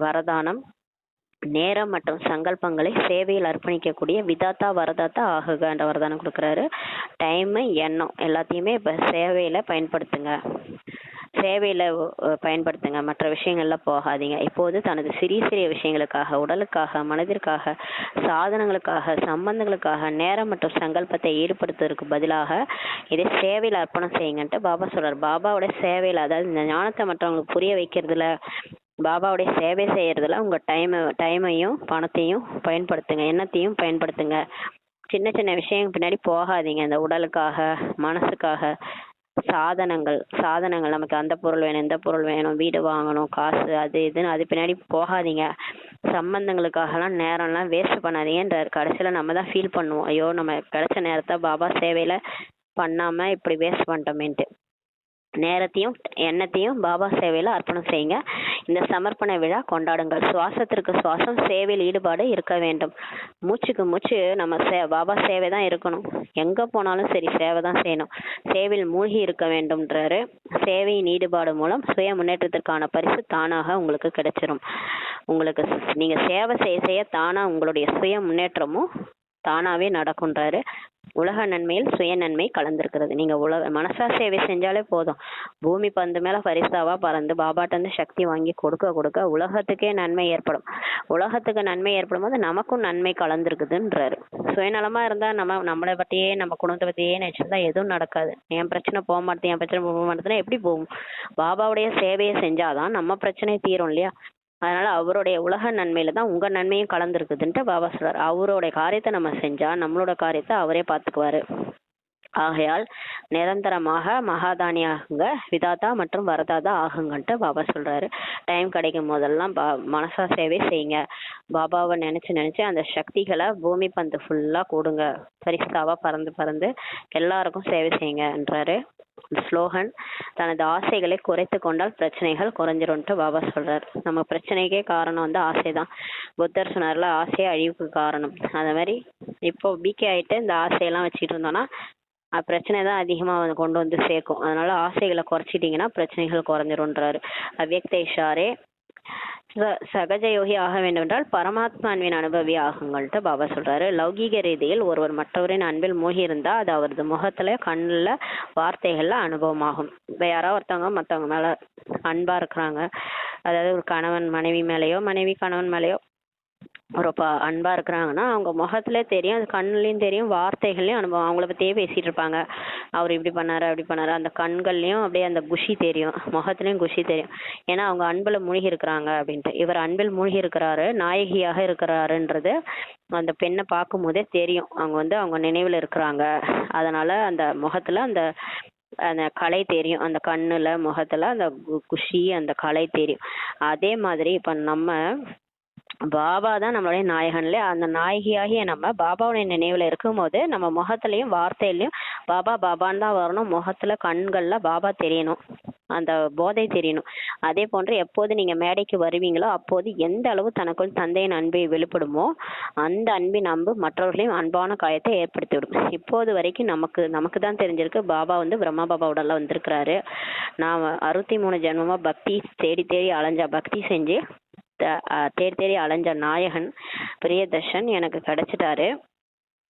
வரதானம். நேரம் மற்றும் சங்கல்பங்களை சேவையில் அர்ப்பணிக்கக்கூடிய விதாத்தா வரதாத்தா ஆகுக என்ற வரதானம் கொடுக்குறாரு. டைமு, எண்ணம் எல்லாத்தையுமே இப்போ சேவையில் பயன்படுத்துங்க. மற்ற விஷயங்கள்ல போகாதீங்க. இப்போது தனது சிறிய விஷயங்களுக்காக, உடலுக்காக, மனதிற்காக, சாதனங்களுக்காக, சம்பந்தங்களுக்காக நேரம் மற்றும் சங்கல்பத்தை ஈடுபடுத்துவதற்கு பதிலாக இதை சேவையில் அர்ப்பணம் செய்யுங்கன்ட்டு பாபா சொல்றார். பாபாவோட சேவையில், அதாவது இந்த ஞானத்தை மற்றவங்களுக்கு புரிய வைக்கிறதுல, பாபாவுடைய சேவை செய்யறதுல உங்க டைமையும் பணத்தையும் பயன்படுத்துங்க, எண்ணத்தையும் பயன்படுத்துங்க. சின்ன விஷயம் பின்னாடி போகாதீங்க. இந்த உடலுக்காக, மனசுக்காக, சாதனங்கள் நமக்கு அந்த பொருள் வேணும், இந்த பொருள் வேணும், வீடு வாங்கணும், காசு, அது இதுன்னு அது பின்னாடி போகாதீங்க. சம்பந்தங்களுக்காகலாம் நேரம்லாம் வேஸ்ட் பண்ணாதீங்கன்றாரு. கடைசியில் நம்ம தான் ஃபீல் பண்ணுவோம், ஐயோ நம்ம கிடைச்ச நேரத்தை பாபா சேவையில் பண்ணாமல் இப்படி வேஸ்ட் பண்ணிட்டோமேன்ட்டு. நேரத்தையும் எண்ணத்தையும் பாபா சேவையில் அர்ப்பணம் செய்யுங்க. இந்த சமர்ப்பண விழா கொண்டாடுங்கள். சுவாசத்திற்கு சுவாசம் சேவையில் ஈடுபாடு இருக்க வேண்டும். மூச்சுக்கு மூச்சு நம்ம பாபா சேவை தான் இருக்கணும். எங்கே போனாலும் சரி சேவை தான் செய்யணும். சேவையில் மூழ்கி இருக்க வேண்டும்ன்றாரு. சேவையின் ஈடுபாடு மூலம் சுய முன்னேற்றத்திற்கான பரிசு தானாக உங்களுக்கு கிடைச்சிரும். உங்களுக்கு நீங்கள் சேவை செய்ய தானாக உங்களுடைய சுய முன்னேற்றமும் தானாகவே நடக்கும்ன்றாரு. உலக நன்மையில் சுய நன்மை கலந்துருக்கிறது. நீங்கள் மனசா சேவை செஞ்சாலே போதும். பூமி பந்து மேலே பரிசாவாக பறந்து பாபாட்ட வந்து சக்தி வாங்கி கொடுக்க உலகத்துக்கே நன்மை ஏற்படும். உலகத்துக்கு நன்மை ஏற்படும் போது நமக்கும் நன்மை கலந்துருக்குதுன்றாரு. சுயநலமாக இருந்தால் நம்மளை பற்றியே, நம்ம குடும்பத்தை பற்றியே நினச்சிருந்தா எதுவும் நடக்காது. என் பிரச்சனை போக மாட்டேதுன்னா எப்படி போகும்? பாபாவுடைய சேவையை செஞ்சாதான் நம்ம பிரச்சனை தீரும் இல்லையா? அதனால அவருடைய உலக நன்மையில தான் உங்க நன்மையும் கலந்துருக்குதுன்ட்டு பாபா சொல்றாரு. அவருடைய காரியத்தை நம்ம செஞ்சா நம்மளோட காரியத்தை அவரே பார்த்துக்குவாரு. ஆகையால் நிரந்தரமாக மகாதானியாகுங்க, விதாதா மற்றும் வரதாதா ஆகுங்கன்ட்டு பாபா சொல்றாரு. டைம் கிடைக்கும் போதெல்லாம் மனசா சேவை செய்யுங்க. பாபாவை நினைச்சு அந்த சக்திகளை பூமி பந்து ஃபுல்லா கூடுங்க. பரிசாவா பறந்து எல்லாருக்கும் சேவை செய்யுங்கன்றாரு. ஸ்லோகன், தனது ஆசைகளை குறைத்து கொண்டால் பிரச்சனைகள் குறைஞ்சிரும்ட்டு பாபா சொல்றாரு. நம்ம பிரச்சனைக்கே காரணம் வந்து ஆசைதான். புத்தர் சொன்னார்ல, ஆசையே அழிவுக்கு காரணம். அந்த மாதிரி இப்போ பிகே ஆயிட்டு இந்த ஆசையெல்லாம் வச்சுட்டு இருந்தோம்னா பிரச்சனை தான் அதிகமாக கொண்டு வந்து சேர்க்கும். அதனால ஆசைகளை குறைச்சிட்டிங்கன்னா பிரச்சனைகள் குறைஞ்சிரும்ன்றாரு. அவ்யக்த இஷாரே, சகஜ யோகி ஆக வேண்டும் என்றால் பரமாத்மாவின் அனுபவி ஆகுங்கள்ட்டு பாபா சொல்றாரு. லௌகீக ரீதியில் ஒருவர் மற்றவரின் அன்பில் மூழ்கி இருந்தா அது அவரது முகத்துல, கண்ணுல, வார்த்தைகள்ல அனுபவமாகும். இப்போ யாராவது ஒருத்தவங்க மற்றவங்க மேல அன்பா இருக்கிறாங்க, அதாவது ஒரு கணவன் மனைவி மேலேயோ, மனைவி கணவன் மேலேயோ ஒரு அன்பா இருக்கிறாங்கன்னா அவங்க முகத்துல தெரியும், அது கண்ணுலயும் தெரியும், வார்த்தைகள்லயும் அனுபவம். அவங்கள பத்தியே பேசிட்டு இருப்பாங்க. அவர் இப்படி பண்ணாரு அப்படி பண்ணாரு, அந்த கண்கள்லயும் அப்படியே அந்த குஷி தெரியும், முகத்துலயும் குஷி தெரியும். ஏன்னா அவங்க அன்புல மூழ்கி இருக்கிறாங்க அப்படின்ட்டு. இவர் அன்பில் மூழ்கி இருக்கிறாரு, நாயகியாக இருக்கிறாருன்றது அந்த பெண்ணை பார்க்கும் போதே தெரியும். அவங்க நினைவுல இருக்கிறாங்க. அதனால அந்த முகத்துல அந்த கலை தெரியும், அந்த கண்ணுல முகத்துல அந்த குஷி, அந்த கலை தெரியும். அதே மாதிரி இப்ப நம்ம பாபா தான் நம்மளுடைய நாயகன்ல, அந்த நாயகியாகிய நம்ம பாபாவுடைய நினைவுல இருக்கும் போது நம்ம முகத்துலயும் வார்த்தையிலயும் பாபான்னு தான் வரணும். முகத்துல கண்கள்ல பாபா தெரியணும். அந்த போதை தெரியணும். அதே போன்று எப்போது நீங்க மேடைக்கு வருவீங்களோ அப்போது எந்த அளவு தனக்குள் தந்தையின் அன்பை வெளிப்படுமோ அந்த அன்பின் அன்பு மற்றவர்களையும் அன்பான காயத்தை ஏற்படுத்தி விடும். இப்போது வரைக்கும் நமக்கு நமக்கு தான் தெரிஞ்சிருக்கு, பாபா வந்து பிரம்மா பாபாவோடலாம் வந்திருக்கிறாரு. நான் 63 ஜென்மமா பக்தி தேடி தேடி அலைஞ்ச பக்தி செஞ்சு தேடி தேடி அலைஞ்ச நாயகன் பிரியதர்ஷன் எனக்கு கிடைச்சிட்டாரு.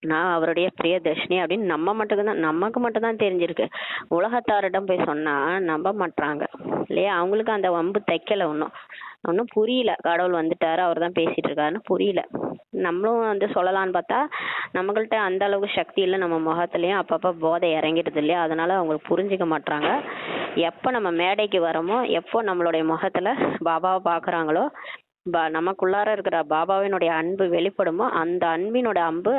நான் அவருடைய பிரியதர்ஷினி அப்படின்னு நமக்கு மட்டும்தான் தெரிஞ்சிருக்கு. உலகத்தாரிடம் போய் சொன்னா நம்ப மாட்றாங்க இல்லையா? அவங்களுக்கு அந்த வம்பு தைக்கல, ஒன்றும் புரியல. கடவுள் வந்துட்டாரு, அவர் தான் பேசிட்டு இருக்காருன்னு புரியல. நம்மளும் வந்து சொல்லலான்னு பார்த்தா நம்மள்கிட்ட அந்த அளவுக்கு சக்தி இல்லை. நம்ம முகத்துலயும் அப்பப்போ போதை இறங்கிடுது இல்லையா? அதனால அவங்களுக்கு புரிஞ்சிக்க மாட்றாங்க. எப்போ நம்ம மேடைக்கு வரோமோ, எப்போ நம்மளுடைய முகத்துல பாபாவை பார்க்குறாங்களோ, நமக்குள்ளார இருக்கிற பாபாவினுடைய அன்பு வெளிப்படுமோ அந்த அன்பினோட அன்பு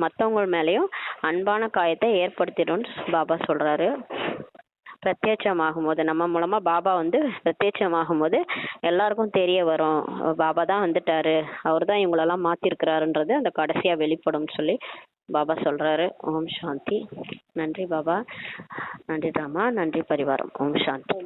மற்றவங்க மேலேயும் அன்பான காயத்தை ஏற்படுத்திடும்னு பாபா சொல்றாரு. பிரத்யட்சமாகும் போது நம்ம மூலமா பாபா வந்து பிரத்யட்சமாகும் போது எல்லாருக்கும் தெரிய வரும், பாபா தான் வந்துட்டாரு, அவர் தான் இவங்களெல்லாம் மாத்திருக்கிறாருன்றது அந்த கடைசியா வெளிப்படும் சொல்லி பாபா சொல்றாரு. ஓம் சாந்தி. நன்றி பாபா, நன்றி ராமா, நன்றி பரிவாரம். ஓம் சாந்தி.